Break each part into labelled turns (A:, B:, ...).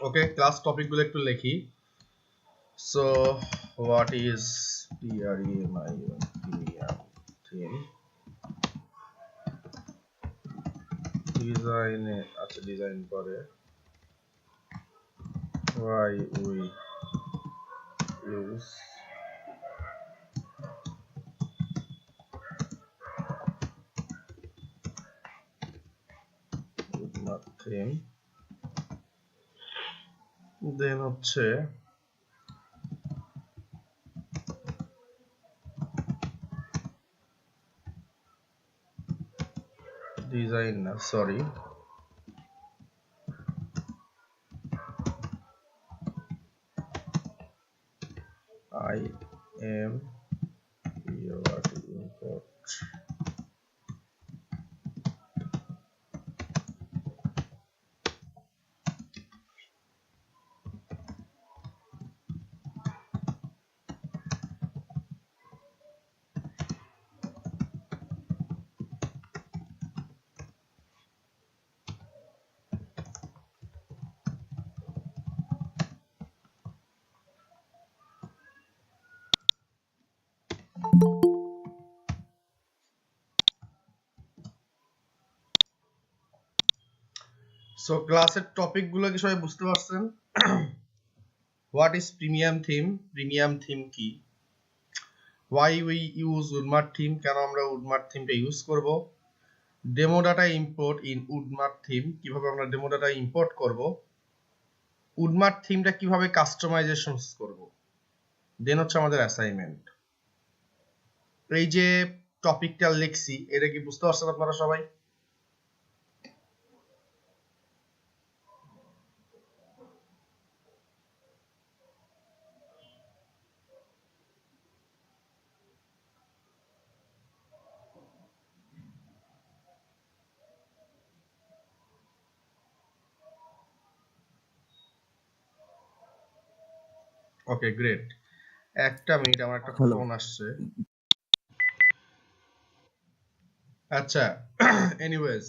A: ওকে, class topic গুলো একটু লিখি। So what is premium theme? ডিজাইনে আচ্ছা, ডিজাইন করে why we use theme, দেন হচ্ছে ডিজাইন না, sorry, I am here to import so ক্লাসের টপিক গুলো কি সবাই বুঝতে পারছেন? What is premium theme, premium theme কি, why we use Woodmart theme, কেন আমরা উডমার্ট থিমটা ইউজ করব, demo data import in Woodmart theme, কিভাবে আমরা ডেমো ডাটা ইম্পোর্ট করব, উডমার্ট থিমটা কিভাবে কাস্টমাইজেশন করব, দেন হচ্ছে আমাদের অ্যাসাইনমেন্ট। এই যে টপিকটা লিখছি, এটা কি বুঝতে পারছেন আপনারা সবাই? ওকে, গ্রেট। একটা মিনিট, আমার একটা ফোন আসছে। আচ্ছা, এনিওয়েজ,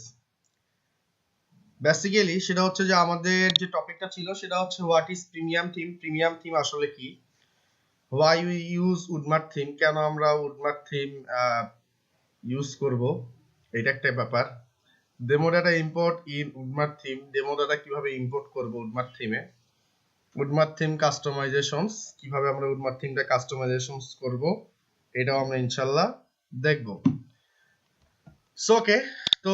A: বেসিক্যালি সেটা হচ্ছে যে আমাদের যে টপিকটা ছিল সেটা হচ্ছে what is premium theme, premium theme আসলে কি, why we use Woodmart theme, কেন আমরা উডমার্ট থিম ইউজ করব, এটা একটা ব্যাপার। Demo data import in Woodmart theme, demo data কিভাবে ইম্পোর্ট করব উডমার্ট থিমে, উডমার্ট থিম কাস্টমাইজেশনস, কিভাবে আমরা উডমার্ট থিমটা কাস্টমাইজেশনস করব, এটাও আমরা ইনশাআল্লাহ দেখব। সো ওকে, তো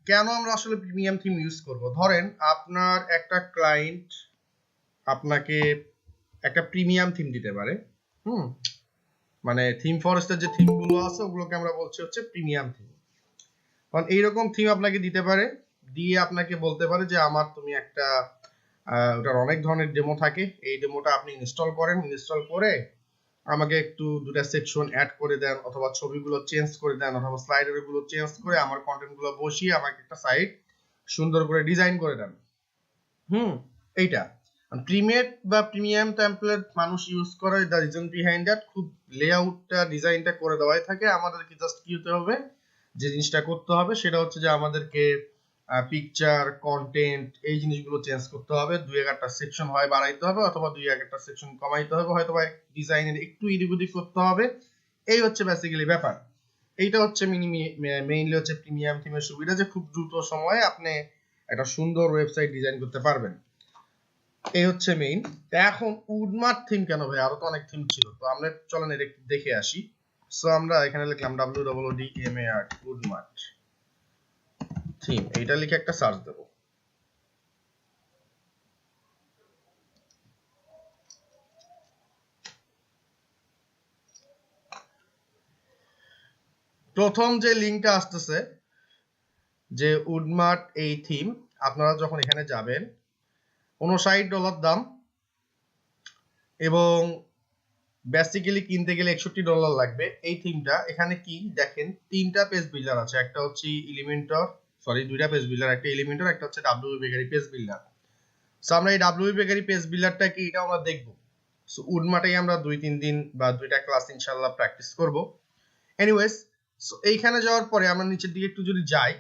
A: কেন আমরা আসলে প্রিমিয়াম থিম ইউজ করব? ধরেন আপনার একটা ক্লায়েন্ট আপনাকে একটা প্রিমিয়াম থিম দিতে পারে, মানে থিম ফরেস্টের যে থিম গুলো আছে ওগুলোকে আমরা বলছি হচ্ছে প্রিমিয়াম থিম। কারণ এইরকম থিম আপনাকে দিতে পারে, দিয়ে আপনাকে বলতে পারে যে আমার তুমি একটা ওটার অনেক ধরনের ডেমো থাকে, এই ডেমোটা আপনি ইনস্টল করেন, ইনস্টল করে আমাকে একটু দুটা সেকশন অ্যাড করে দেন, অথবা ছবিগুলো চেঞ্জ করে দেন, অথবা স্লাইডার গুলো চেঞ্জ করে আমার কন্টেন্ট গুলো বসিয়ে আমাকে একটা সাইট সুন্দর করে ডিজাইন করে দেন। এইটা প্রিমিয়াম বা প্রিমিয়াম টেমপ্লেট মানুষ ইউজ করে, দ্য রিজন বিহাইন্ড দ্যাট, খুব লেআউটটা ডিজাইনটা করে দেওয়াই থাকে, আমাদেরকে জাস্ট কি হতে হবে, যে জিনিসটা করতে হবে সেটা হচ্ছে যে আমাদেরকে পিকচার, কন্টেন্ট, এই জিনিসগুলো চেঞ্জ করতে হবে, দুই একটা সেকশন হয় বাড়াইতে হবে, অথবা দুই একটা সেকশন কমাইতে হবে, হয়তো বা ডিজাইনের একটু ইডিগুদি করতে হবে। এই হচ্ছে বেসিক্যালি ব্যাপার। এইটা হচ্ছে মেইনলি হচ্ছে প্রিমিয়াম থিমের সুবিধা, যে খুব দ্রুত সময়ে আপনি একটা সুন্দর ওয়েবসাইট ডিজাইন করতে পারবেন। এই হচ্ছে মেইন। এখন উডমার্ট থিম কেন ভাই, আরো তো অনেক থিম ছিল, তো আমরা চলেন এটা একটু দেখে আসি। সো আমরা এখানে লিখলাম WOODMART উডমার্ট থিম, এইটা লিখে একটা সার্চ দেব। প্রথম যে লিংকটা আসতেছে যে উডমার্ট এই থিম, আপনারা যখন এখানে যাবেন $59 দাম, এবং বেসিক্যালি কিনতে গেলে $61 লাগবে। এই থিমটা এখানে কি দেখেন, তিনটা পেজ বিল্ডার আছে, একটা হচ্ছে এলিমেন্টর, সরি দুইটা পেজ বিল্ডার, একটা এলিমেন্টর, একটা হচ্ছে W bakery page builder. So আমরা এই ডাব্লিউ বেকারি পেজ বিল্ডারটা কি, এটা আমরা দেখব। সো উডমার্টেই আমরা 2-3 দিন বা দুইটা ক্লাস ইনশাআল্লাহ প্র্যাকটিস করব। এনিওয়েজ, সো এইখানে যাওয়ার পরে আমরা নিচের দিকে একটু যদি যাই,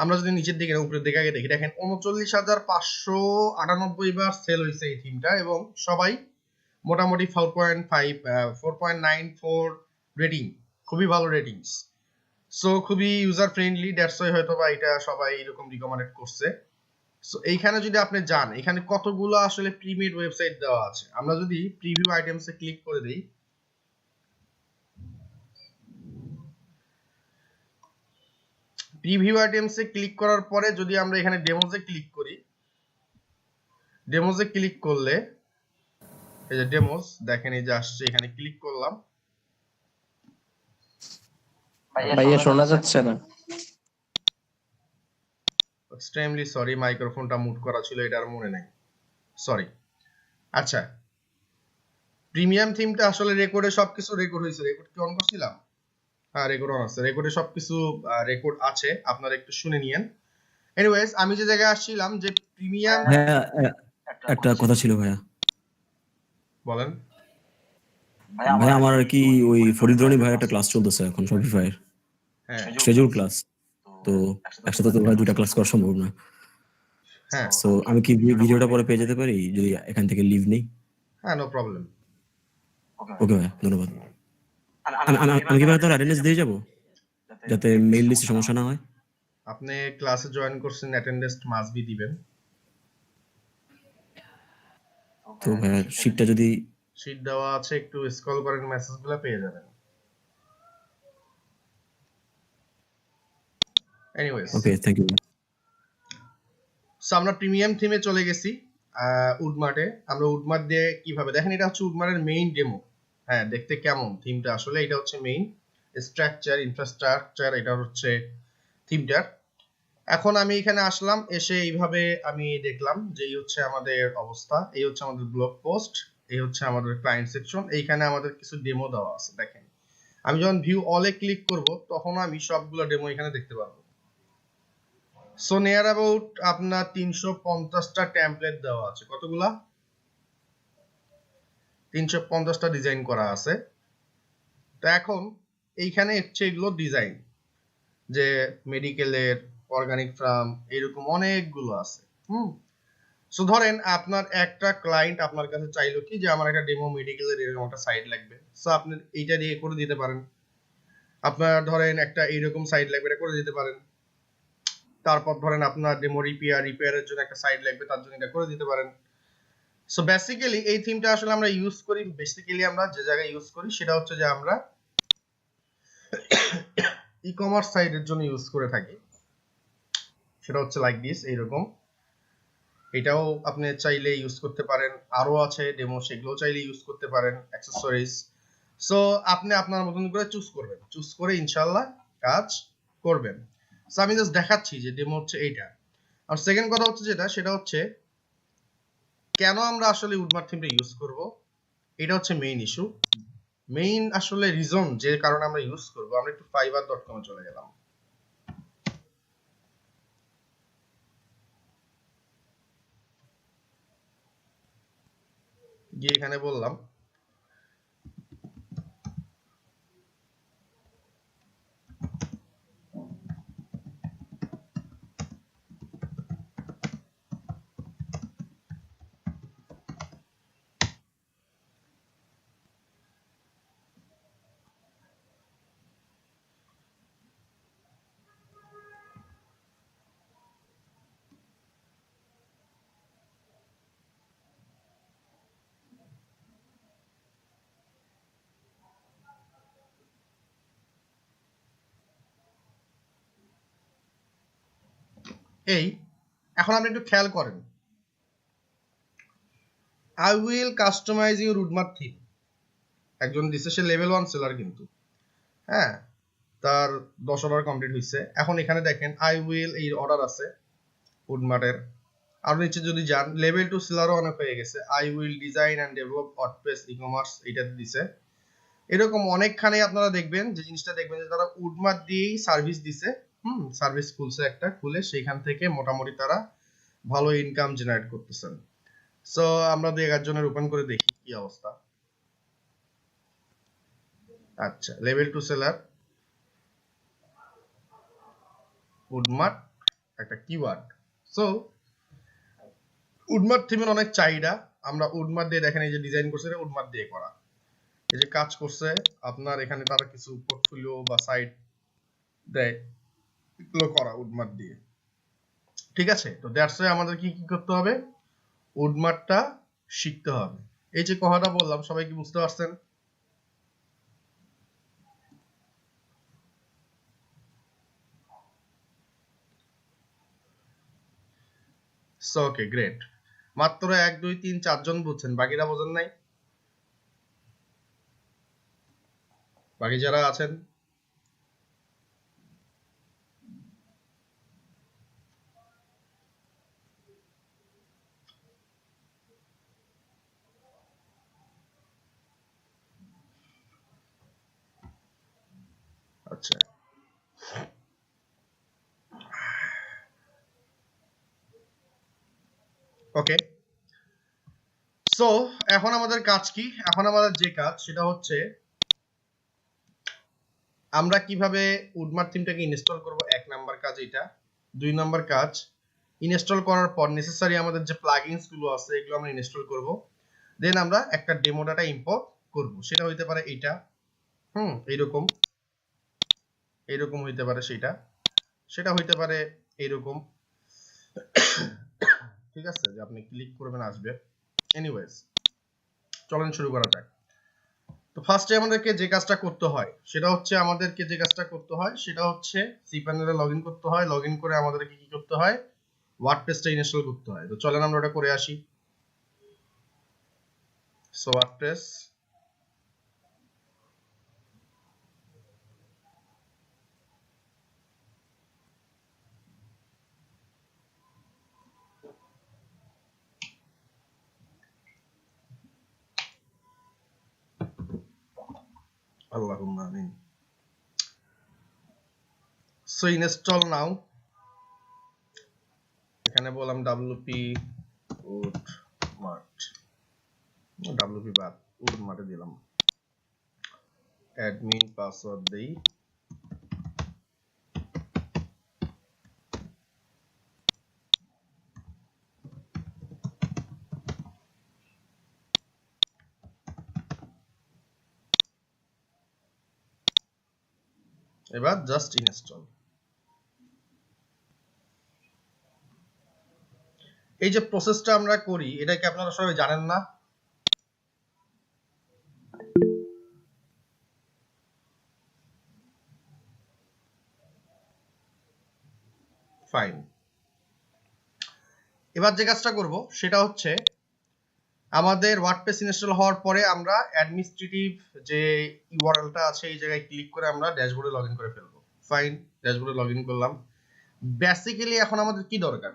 A: আমরা যদি নিচের দিকে উপরের দিকে আগে দেখি, দেখেন 39,598 বার সেল হয়েছে এই থিমটা, এবং সবাই মোটামুটি 4.94 রেটিং, খুবই ভালো রেটিংস। সো খুবই ইউজার ফ্রেন্ডলি, দ্যাটস ওয়াই হয়তো বা এটা সবাই এরকম রিকমেন্ড করছে। সো এইখানে যদি আপনি যান, এখানে কতগুলো আসলে প্রিমিয়াম ওয়েবসাইট দেওয়া আছে। আমরা যদি প্রিভিউ আইটেমসে ক্লিক করে দেই, প্রিভিউ আইটেমসে ক্লিক করার পরে যদি আমরা এখানে ডেমোজে ক্লিক করি, ডেমোজে ক্লিক করলে এই যে ডেমোজ দেখেন, এই যে আসছে, এখানে ক্লিক করলাম।
B: ভাইয়া শোনা যাচ্ছে না।
A: এক্সট্রিমলি সরি, মাইক্রোফোনটা মুট করা ছিল, এটা আর মনে নাই, সরি। আচ্ছা, প্রিমিয়াম থিমটা আসলে রেকর্ডে সবকিছু রেকর্ড হয়েছে। রেকর্ড কি অন করছিলাম? হ্যাঁ, রেকর্ড অন আছে। রেকর্ডে সবকিছু রেকর্ড আছে, আপনারা একটু শুনে নিয়েন। এনিওয়েজ, আমি যে জায়গায় আসছিলাম, যে প্রিমিয়াম,
C: ভাইয়া একটা কথা ছিল ভাইয়া।
A: বলেন
C: ভাইয়া আমার আর কি ওই ফরিদরনি ভাইয়ের একটা ক্লাস চলতেছে এখন শপিফাই এর,
A: হ্যাঁ
C: শিডিউল ক্লাস। তো একসাথে তো ভাই দুইটা ক্লাস করা সম্ভব না।
A: হ্যাঁ
C: সো আমি কি ভিডিওটা পরে পেয়ে যেতে পারি যদি এখান থেকে লিভ নেই?
A: হ্যাঁ, নো প্রবলেম।
C: ওকে ভাইয়া, ধন্যবাদ। আমি কি ভাইয়া তোর অ্যাটেন্ডেন্স দিয়ে যাবো যাতে মেইল লিস্টে সমস্যা না হয়?
A: আপনি ক্লাসে জয়েন করছেন, অ্যাটেন্ডেন্স মাস্ট বি দিবেন।
C: তো ভাইয়া শিটটা যদি
A: শীট দেওয়া আছে, একটু স্ক্রল করেন, মেসেজগুলো পেয়ে যাবেন। Anyways,
C: okay, thank you.
A: So আমরা প্রিমিয়াম থিমে চলে গেছি উডমার্টে। আমরা উডমার্ট দিয়ে কিভাবে, দেখেন এটা হচ্ছে উডমার্টের মেইন ডেমো। হ্যাঁ, দেখতে কেমন থিমটা আসলে, এটা হচ্ছে মেইন স্ট্রাকচার, ইনফ্রাস্ট্রাকচার, এটা হচ্ছে থিমটার। এখন আমি এখানে আসলাম, এসে এইভাবে আমি দেখলাম যে এই হচ্ছে আমাদের অবস্থা, এই হচ্ছে আমাদের ব্লগ পোস্ট, এই হচ্ছে আমাদের ক্লায়েন্ট সেকশন। এইখানে আমাদের কিছু ডেমো দেওয়া আছে। দেখেন, আমি যখন ভিউ অলে ক্লিক করব, তখন আমি সবগুলো ডেমো এখানে দেখতে পারবো। সো নিয়ার অ্যাবাউট আপনার 350টা টেমপ্লেট দেওয়া আছে। কতগুলা? 350টা ডিজাইন করা আছে। তো এখন এইখানে হচ্ছে এগুলো ডিজাইন, যে মেডিকেলের, অর্গানিক ফার্ম, এরকম অনেকগুলো আছে। সো ধরেন আপনার একটা ক্লায়েন্ট আপনার কাছে চাইলো কি যে আমার একটা ডেমো মেডিকেলের এরকম একটা সাইট লাগবে, সো আপনি এইটা দিয়ে করে দিতে পারেন। আপনার ধরেন একটা এইরকম সাইট লাগবে, এটা করে দিতে পারেন। তারপর ধরেন আপনার ডেমো রিপেয়ারের জন্য একটা সাইট লাগবে, তার জন্য এটা করে দিতে পারেন। সো বেসিক্যালি এই থিমটা আসলে আমরা ইউজ করি, বেসিক্যালি আমরা যে জায়গায় ইউজ করি সেটা হচ্ছে যে আমরা ই কমার্স সাইটের জন্য ইউজ করে থাকি। সেটা হচ্ছে লাইক দিস, এইরকম। এটাও আপনি চাইলে ইউজ করতে পারেন, আরো আছে ডেমো, সেগুলো চাইলে ইউজ করতে পারেন, অ্যাক্সেসরিজ। সো আপনি আপনার মতন করে চুজ করবেন, চুজ করে ইনশাআল্লাহ কাজ করবেন। সো আমি জাস্ট দেখাচ্ছি যে ডেমো হচ্ছে এইটা। আর সেকেন্ড কথা হচ্ছে যেটা, সেটা হচ্ছে কেন আমরা আসলে উডমার্ট থিমটা ইউজ করব, এটা হচ্ছে মেইন ইস্যু, মেইন আসলে রিজন যে কারণে আমরা ইউজ করব। আমরা একটু fiverr.com এ চলে গেলাম। গিয়ে এখানে বললাম এই, এখন আপনি একটু খেয়াল করেন, I will customise your Woodmart theme, একজন দিছে, সে লেভেল 1 সেলার কিন্তু, হ্যাঁ, তার 10 অর্ডার কমপ্লিট হয়েছে। এখন এখানে দেখেন আই উইল এই অর্ডার আছে উডমার্টের। আর নিচে যদি যান, লেভেল 2 সেলারও অনেক হয়ে গেছে, I will design and develop WordPress ecommerce, এটাতে দিছে। এরকম অনেকখানে আপনারা দেখবেন, যে জিনিসটা দেখবেন যে তারা উডমার্ট দিয়েই সার্ভিস দিছে, সার্ভিস খুলছে একটা, খুলে সেখান থেকে মোটামুটি তারা ভালো ইনকাম জেনারেট করতেছেন। সো আমরা দুই একজনের ওপেন করে দেখি কি অবস্থা। আচ্ছা, লেভেল 2 সেলার উডমার্ট একটা কিওয়ার্ড। সো উডমার্ট থিমের অনেক চাহিদা, আমরা উডমার্ট দিয়ে দেখেন এই যে ডিজাইন করছে এটা উডমার্ট দিয়ে করা, এই যে কাজ করছে আপনার এখানে তারা কিছু পোর্টফোলিও বা সাইট দেয়, এগুলো করা উডমার্ট দিয়ে। ঠিক আছে, তো দ্যাটস ওয়াই আমাদের কি কি করতে হবে, উডমার্টটা শিখতে হবে। এই যে কথাটা বললাম সবাই কি বুঝতে পারছেন? সো ওকে গ্রেট, মাত্র 1 2 3 4 জন বুঝছেন, বাকিরা বোঝেন নাই? বাকি যারা আছেন আচ্ছা ওকে। সো এখন আমাদের কাজ কি, এখন আমাদের যে কাজ সেটা হচ্ছে আমরা কিভাবে উডমার্ট থিমটাকে ইনস্টল করব, 1 নাম্বার কাজ এটা। 2 নাম্বার কাজ, ইনস্টল করার পর নেসেসারি আমাদের যে প্লাগইনস গুলো আছে এগুলো আমরা ইনস্টল করব, দেন আমরা একটা ডেমো ডাটা ইম্পোর্ট করব, সেটা হইতে পারে এটা, এইরকম এইরকম হইতে পারে সেটা, সেটা হইতে পারে এইরকম। ঠিক আছে, যে আপনি ক্লিক করবেন আসবে। এনিওয়েজ চলেন শুরু করা যাক। তো ফার্স্টে আমাদেরকে যে কাজটা করতে হয় সেটা হচ্ছে cPanel এ লগইন করতে হয়, লগইন করে আমাদেরকে কি করতে হয়, ওয়ার্ডপ্রেসটা ইনস্টল করতে হয়। তো চলেন আমরা ওটা করে আসি। সো ওয়ার্ডপ্রেস, আল্লাহুম্মা আমিন। সো ইনস্টল নাও, এখানে বললাম wp উডমার্ট, wp বাদ উডমার্টে দিলাম, অ্যাডমিন পাসওয়ার্ড দেই, এবার জাস্ট ইনস্টল। এই যে প্রসেসটা আমরা করি এটা কি আপনারা সবাই জানেন না? ফাইন, এবার যে কাজটা করব সেটা হচ্ছে আমাদের ওয়ার্ডপ্রেস ইনস্টল হওয়ার পরে আমরা অ্যাডমিনিস্ট্রেটিভ যে ইউআরএলটা আছে এই জায়গায় ক্লিক করে আমরা ড্যাশবোর্ডে লগইন করে ফেলবো। ফাইন, ড্যাশবোর্ডে লগইন করলাম। বেসিক্যালি এখন আমাদের কি দরকার,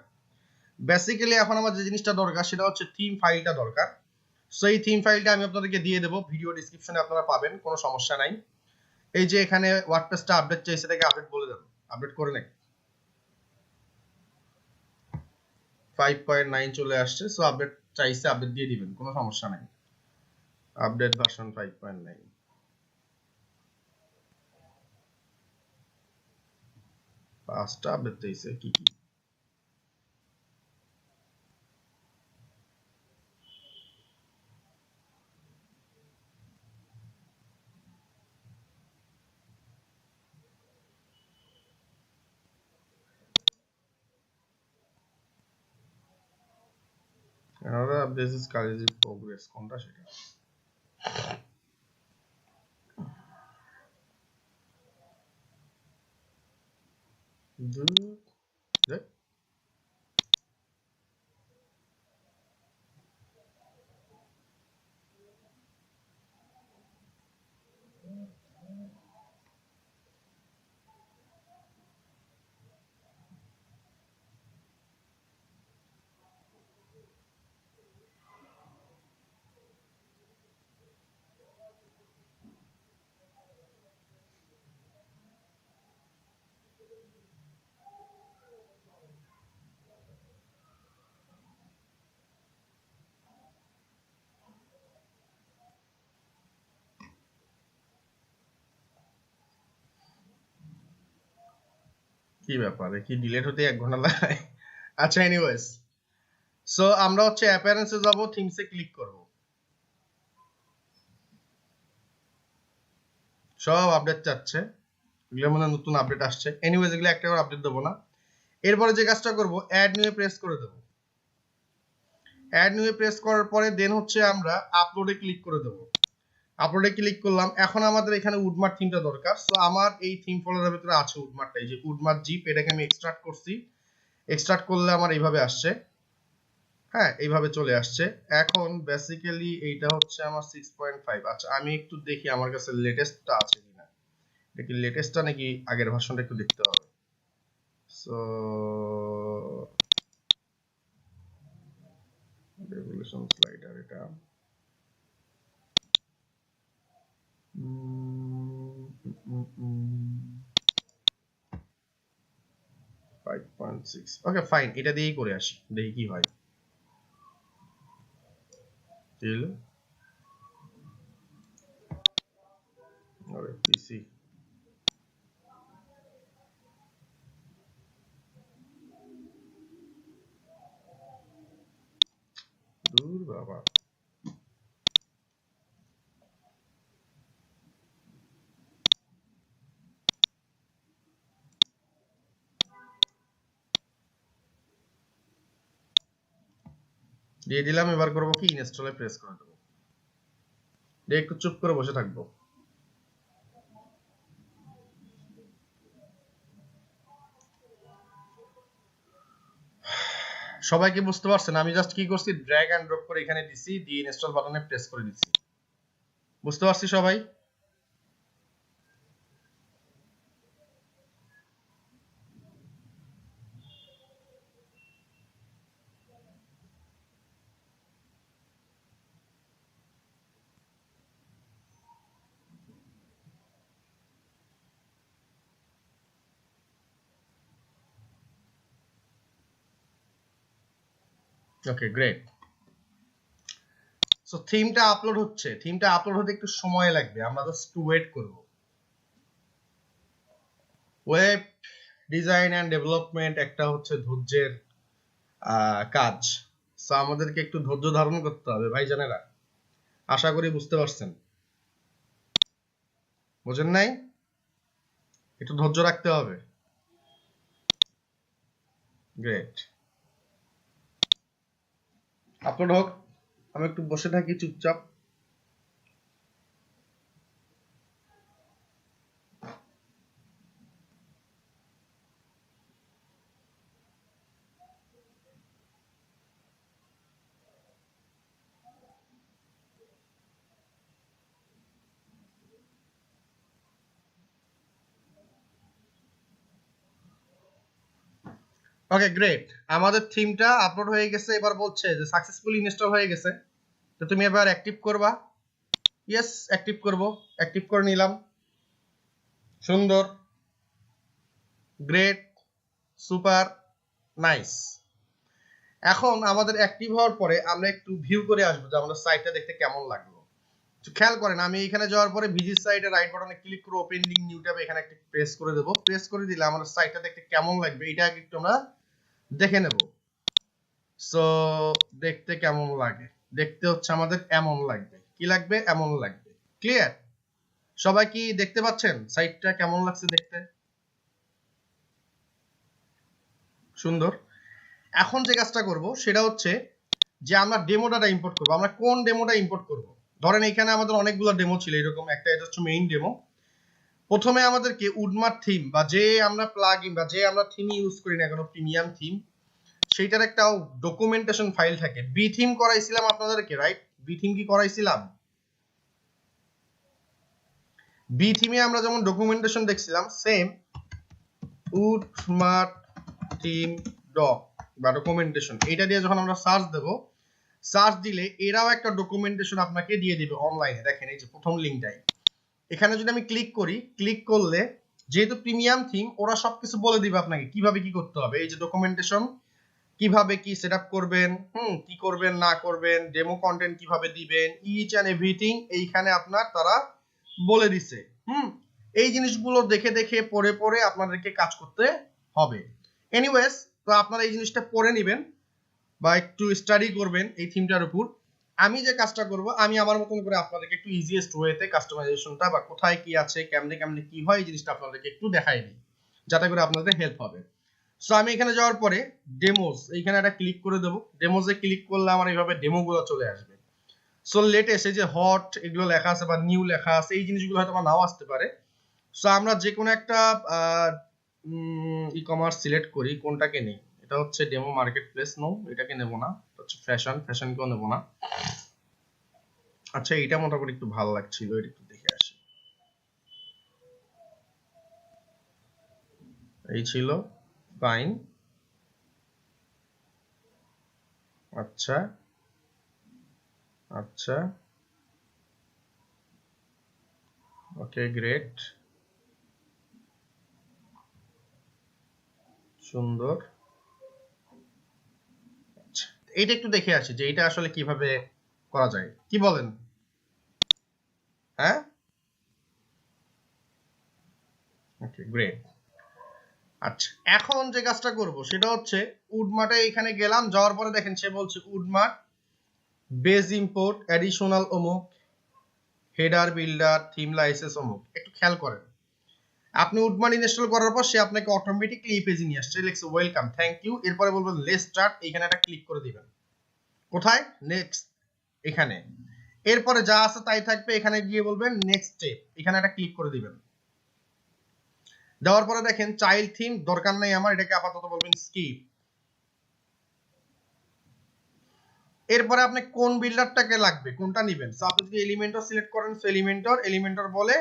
A: বেসিক্যালি এখন আমার যে জিনিসটা দরকার সেটা হচ্ছে থিম ফাইলটা দরকার। সো এই থিম ফাইলটা আমি আপনাদেরকে দিয়ে দেবো, ভিডিও ডেসক্রিপশনে আপনারা পাবেন, কোনো সমস্যা নাই। এই যে এখানে ওয়ার্ডপ্রেসটা আপডেট চাইছে, এটাকে আপডেট বলে দেন, আপডেট করে নেই। 5.9 চলে আসছে, সো আপডেট চাইছে, আপডেট দিয়ে দিবেন, কোনো সমস্যা নাই। আপডেট ভার্সন 5.9, 5টা আপডেট চাইছে, কি কি another update is currently in progress, কোনটা সেটা দেখ। কি ব্যাপারে, কি ডিলিট হতে 1 ঘন্টা লাগে? আচ্ছা এনিওয়েজ, সো আমরা হচ্ছে অ্যাপিয়ারেন্সে যাব, থিমসে ক্লিক করব, সব আপডেট চাচ্ছে, এগুলো মানে নতুন আপডেট আসছে। এনিওয়েজ এগুলো একটা করে আপডেট দেবো না। এরপরে যে কাজটা করব, অ্যাড নিউ প্রেস করে দেব। অ্যাড নিউ প্রেস করার পরে দেন হচ্ছে আমরা আপলোডে ক্লিক করে দেব। আপলোডে ক্লিক করলাম। এখন আমাদের এখানে উডমার্ট থিমটা দরকার। সো আমার এই থিম ফোল্ডারের ভিতরে আছে উডমার্টটা, এই যে উডমার্ট জিপ, এটাকে আমি এক্সট্রাক্ট করছি। এক্সট্রাক্ট করলে আমার এইভাবে আসছে, হ্যাঁ এইভাবে চলে আসছে। এখন বেসিক্যালি এইটা হচ্ছে আমার 6.5। আচ্ছা আমি একটু দেখি আমার কাছে লেটেস্টটা আছে কিনা, এটা কি লেটেস্টটা নাকি আগের ভার্সনটা একটু দেখতে হবে। সো রেভলিউশন স্লাইডার এটা 5.6। ওকে ফাইন, এটা দিয়েই করে আসি, দেখি কি হয়। টিল আরে পিসি দূর বাবা। দিয়ে দিলাম। এবার করবো কি, ইনস্টলে প্রেস করে দেবো, দিয়ে একটু চুপ করে বসে থাকবো। সবাই কি বুঝতে পারছেন? আমি জাস্ট কি করছি, ড্র্যাগ এন্ড ড্রপ করে এখানে দিছি, দিয়ে ইনস্টল বাটনে প্রেস করে দিছি। বুঝতে পারছি সবাই? Okay great. সো থিমটা আপলোড হচ্ছে, থিমটা আপলোড হতে একটু সময় লাগবে, আমরা জাস্ট একটু ওয়েট করব। ওয়েব ডিজাইন এন্ড ডেভেলপমেন্ট একটা হচ্ছে ধৈর্যের কাজ। সো আমাদেরকে একটু ধৈর্য ধারণ করতে হবে ভাইজানেরা, আশা করি বুঝতে পারছেন। বুঝেন নাই? একটু ধৈর্য রাখতে হবে। গ্রেট, আপলোড হোক, আমি একটু বসে থাকি চুপচাপ। ওকে গ্রেট, আমাদের থিমটা আপলোড হয়ে গেছে। এবার বলছে যে সাকসেসফুলি ইনস্টল হয়ে গেছে, তো তুমি এবার অ্যাক্টিভ করবা। ইয়েস, অ্যাক্টিভ করব, অ্যাক্টিভ করে নিলাম। সুন্দর, গ্রেট, সুপার, নাইস। এখন আমাদের অ্যাক্টিভ হওয়ার পরে আমরা একটু ভিউ করে আসবো যে আমাদের সাইটটা দেখতে কেমন লাগলো। খেয়াল করেন, আমি এখানে যাওয়ার পরে ভিজিট সাইটে রাইট বাটনে ক্লিক করে ওপেন লিংক নিউ ট্যাবে এখানে একটা প্রেস করে দেব। প্রেস করে দিলে আমাদের সাইটটা দেখতে কেমন লাগবে এটা আগে একটু আমরা দেখে নেব। সো দেখতে কেমন লাগে, দেখতে হচ্ছে আমাদের এমন লাগবে। কি লাগবে? এমন লাগবে। ক্লিয়ার? সবাই কি দেখতে পাচ্ছেন সাইটটা কেমন লাগছে দেখতে? সুন্দর। এখন যে কাজটা করব সেটা হচ্ছে যে আমরা ডেমোটা ইম্পোর্ট করব। আমরা কোন ডেমোটা ইম্পোর্ট করব? ধরেন এখানে আমাদের অনেকগুলো ডেমো ছিল এরকম একটা, এটা হচ্ছে মেইন ডেমো। প্রথমে আমাদেরকে উডমার্ট থিম বা যে আমরা প্লাগইন বা যে আমরা থিম ইউজ করি না কোনো প্রিমিয়াম থিম, সেইটার একটা ডকুমেন্টেশন ফাইল থাকে। বি থিম করাইছিলাম আপনাদেরকে, রাইট? বি থিম কি করাইছিলাম? বি থিমে আমরা যেমন ডকুমেন্টেশন দেখছিলাম, সেম উডমার্ট থিম ডক বা ডকুমেন্টেশন, এটা দিয়ে যখন আমরা সার্চ দেব, সার্চ দিলে এরাও একটা ডকুমেন্টেশন আপনাকে দিয়ে দিবে অনলাইনে। দেখেন এই যে প্রথম লিঙ্কটাই, এখানে যদি আমি ক্লিক করি, ক্লিক করলে যেহেতু প্রিমিয়াম থিম ওরা সবকিছু বলে দিবে আপনাকে কিভাবে কি করতে হবে। এই যে ডকুমেন্টেশন, কিভাবে কি সেটআপ করবেন, কি করবেন না করবেন, ডেমো কন্টেন্ট কিভাবে দিবেন, ইচ এন্ড এভরিথিং এইখানে আপনার তারা বলে দিছে। এই জিনিসগুলো দেখে দেখে পড়ে পড়ে আপনাদেরকে কাজ করতে হবে। এনিওয়েজ, তো আপনারা এই জিনিসটা পড়ে নেবেন বা একটু স্টাডি করবেন এই থিমটার উপর। আমি যে কাজটা করব, আমি আমার মতন করে আপনাদেরকে একটু ইজিয়েস্ট ওয়েতে কাস্টমাইজেশনটা বা কোথায় কি আছে, কেমনে কেমনে কি হয়, এই জিনিসটা আপনাদেরকে একটু দেখাই দিই, যাতে করে আপনাদের হেল্প হবে। সো আমি এখানে যাওয়ার পরে ডেমোস, এইখানে একটা ক্লিক করে দেবো। ডেমোসে ক্লিক করলে আমার এইভাবে ডেমোগুলো চলে আসবে। সো লেটেস্ট এই যে হট এগুলো লেখা আছে বা নিউ লেখা আছে, এই জিনিসগুলো হয়তো আমার নাও আসতে পারে। সো আমরা যে কোনো একটা ই কমার্স সিলেক্ট করি, কোনটাকে নেই? এটা হচ্ছে ডেমো মার্কেট প্লেস, নো এটাকে নেব না। হচ্ছে ফ্যাশনকেও নেব না। আচ্ছা, এটা মোটামুটি একটু ভালো লাগছিল, এটা একটু দেখে আসি। এই ছিল ফাইন। আচ্ছা আচ্ছা, ওকে গ্রেট, সুন্দর। আচ্ছা, এইটা একটু দেখে আসি যে এটা আসলে কিভাবে করা যায়, কি বলেন? হ্যাঁ, ওকে গ্রেট। আচ্ছা, এখন যে কাজটা করব সেটা হচ্ছে উডমার্টে এখানে গেলাম, যাওয়ার পরে দেখেন সে বলছে উডমার্ট বেজ ইম্পোর্ট অ্যাডিশনাল অমুক, হেডার বিল্ডার থিম লাইসেন্স অমুক। একটু খেয়াল করেন, আপনি উডমার্ট ইনস্টল করার পর সে আপনাকে অটোমেটিকলি এই পেজে নিয়ে আসছে, লিখছে ওয়েলকাম, থ্যাংক ইউ। এরপরে বলবেন লেটস স্টার্ট, এখানে একটা ক্লিক করে দিবেন। কোথায়? নেক্সট, এখানে। এরপরে যা আছে তাই থাকবে, এখানে গিয়ে বলবেন নেক্সট স্টেপ, এখানে একটা ক্লিক করে দিবেন। দেওয়ার পরে দেখেন চাইল্ড থিম দরকার নাই আমার, এটাকে আপাতত বলবেন স্কিপ। এরপরে আপনি কোন বিল্ডারটাকে লাগবে, কোনটা নেবেন? সো আপনি যদি এলিমেন্টর সিলেক্ট করেন, সো এলিমেন্টর বলে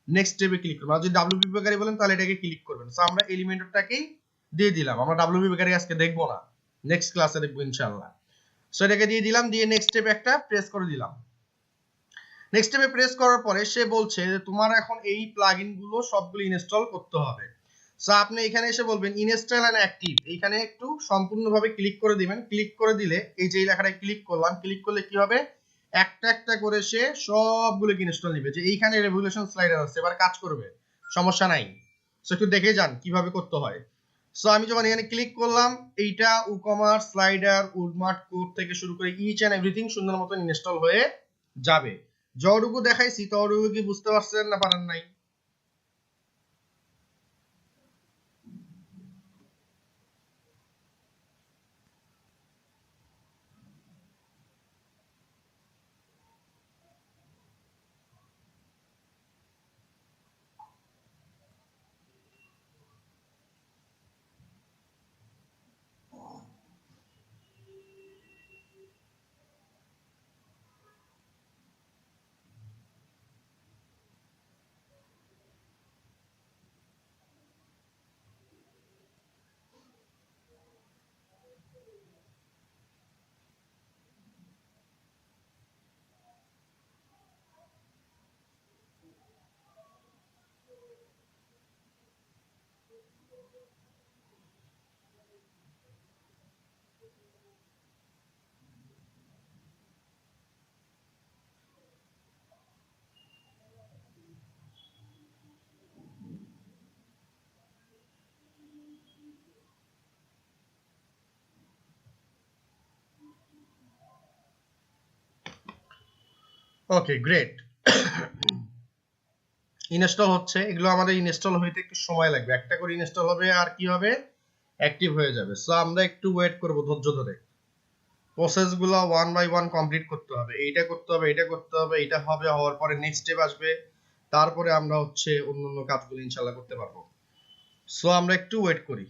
A: নেক্সট স্টেপে ক্লিক করবেন। আর যদি ডাব্লিউপি বেকারি বলেন তাহলে এটাকে ক্লিক করবেন। সো আমরা এলিমেন্টরটাকেই দিয়ে দিলাম, আমরা ডাব্লিউপি বেকারি আজকে দেখবো না, নেক্সট ক্লাসে দেখবো ইনশাআল্লাহ। সো এটাকে দিয়ে দিলাম, দিয়ে নেক্সট স্টেপে একটা প্রেস করে দিলাম। নেক্সট স্টেপে প্রেস করার পরে সে বলছে যে তোমার এখন এই প্লাগইন গুলো সবগুলো ইনস্টল করতে হবে। সো আপনি এখানে এসে বলবেন ইনস্টল এন্ড অ্যাক্টিভ, এইখানে একটু সম্পূর্ণভাবে ক্লিক করে দিবেন। ক্লিক করে দিলে এই যে এই লেখাটায় ক্লিক করলাম, ক্লিক করলে কি হবে, একটা একটা করে সে সবগুলো ইনস্টল নেবে। যে এইখানে রেভলিউশন স্লাইডার আছে, এবার কাজ করবে, সমস্যা নাই। সো একটু দেখে যান কিভাবে করতে হয়। সো আমি যখন এখানে ক্লিক করলাম, এইটা উকমার্স স্লাইডার উডমার্ট কোড থেকে শুরু করে ইচ এন্ড এভরিথিং সুন্দর মতো ইনস্টল হয়ে যাবে। যতটুকু দেখাইছি ততটুকু কি বুঝতে পারছেন না পারেন নাই? ওকে গ্রেট, ইনস্টল হচ্ছে। এগুলো আমাদের ইনস্টল হইতে একটু সময় লাগবে, একটা করে ইনস্টল হবে আর কি হবে, অ্যাক্টিভ হয়ে যাবে। সো আমরা একটু ওয়েট করব ধৈর্য ধরে। প্রসেস গুলো ওয়ান বাই ওয়ান কমপ্লিট করতে হবে, এইটা করতে হবে, এটা করতে হবে, এটা হবে, হওয়ার পরে নেক্সট স্টেপ আসবে, তারপরে আমরা হচ্ছে অন্যান্য কাজগুলো ইনশাআল্লাহ করতে পারবো। সো আমরা একটু ওয়েট করি।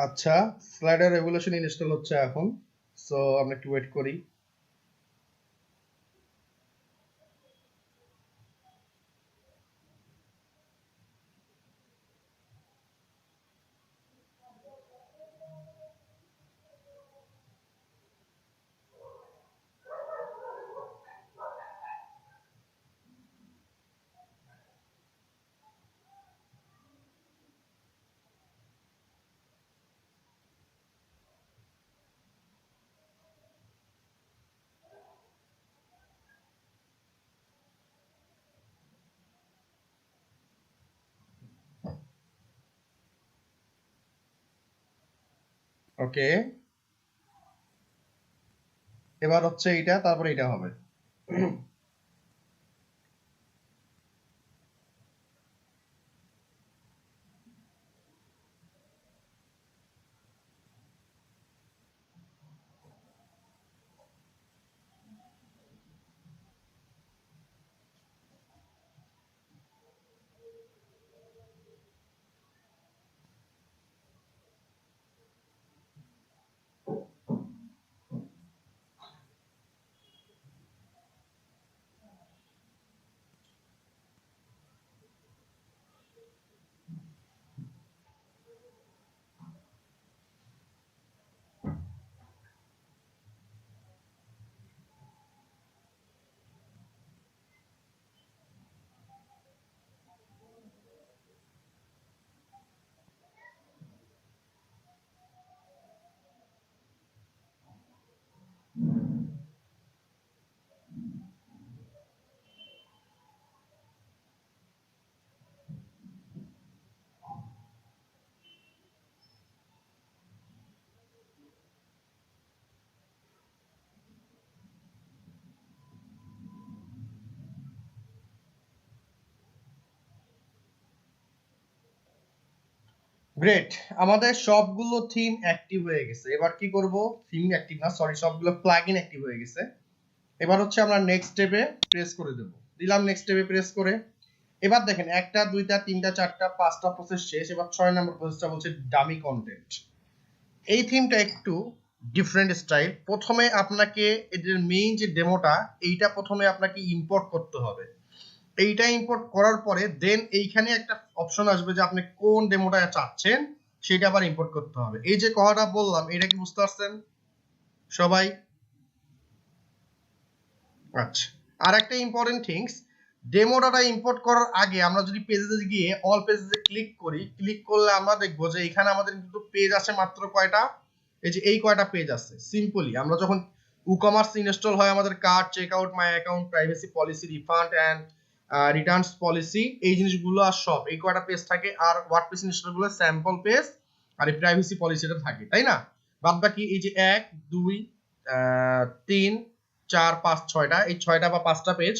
A: আচ্ছা, স্লাইডার রেভলিউশন ইনস্টল হচ্ছে এখন, সো আমরা একটু ওয়েট করি। ওকে, এবার হচ্ছে এইটা, তারপরে এটা হবে। গ্রেট, আমাদের সবগুলো থিম অ্যাক্টিভ হয়ে গেছে। এবার কি করব, থিম অ্যাক্টিভ না, সরি, সবগুলো প্লাগইন অ্যাক্টিভ হয়ে গেছে। এবার হচ্ছে আমরা নেক্সট স্টেপে প্রেস করে দেব। দিলাম নেক্সট স্টেপে প্রেস করে। এবার দেখেন 1টা 2টা 3টা 4টা 5টা প্রসেস শেষ। এবার 6 নম্বর প্রসেসটা বলছে ডামি কন্টেন্ট। এই থিমটা একটু ডিফারেন্ট স্টাইল। প্রথমে আপনাকে এদের মেইন যে ডেমোটা, এইটা প্রথমে আপনাকে ইম্পোর্ট করতে হবে। এইটা ইম্পোর্ট করার পরে দেন এইখানে একটা অপশন আসবে যে আপনি কোন ডেমোটা চাচ্ছেন সেটা আবার ইম্পোর্ট করতে হবে। এই যে কথাটা বললাম, এটা কি বুঝতে পারছেন সবাই? আচ্ছা, আর একটা important things, demo data import করার আগে আমরা যদি পেজে গিয়ে অল পেজে ক্লিক করি, ক্লিক করলে আমরা দেখবো যে এখানে আমাদের কিন্তু পেজ আছে মাত্র কয়টা, এই যে এই কয়টা পেজ আছে। সিম্পলি আমরা যখন ই-কমার্স ইনস্টল হয়, আমাদের cart, check out, my account, privacy policy, refund and returns policy, এই জিনিসগুলো আর সব এই কয়টা পেজ থাকে। আর ওয়ার্ডপ্রেস ইনস্টল করলে স্যাম্পল পেজ আর এই প্রাইভেসি পলিসিটা থাকে, তাই না? বাদ বাকি এই যে 1 2 3 4 5 6টা, এই 6টা বা 5টা পেজ,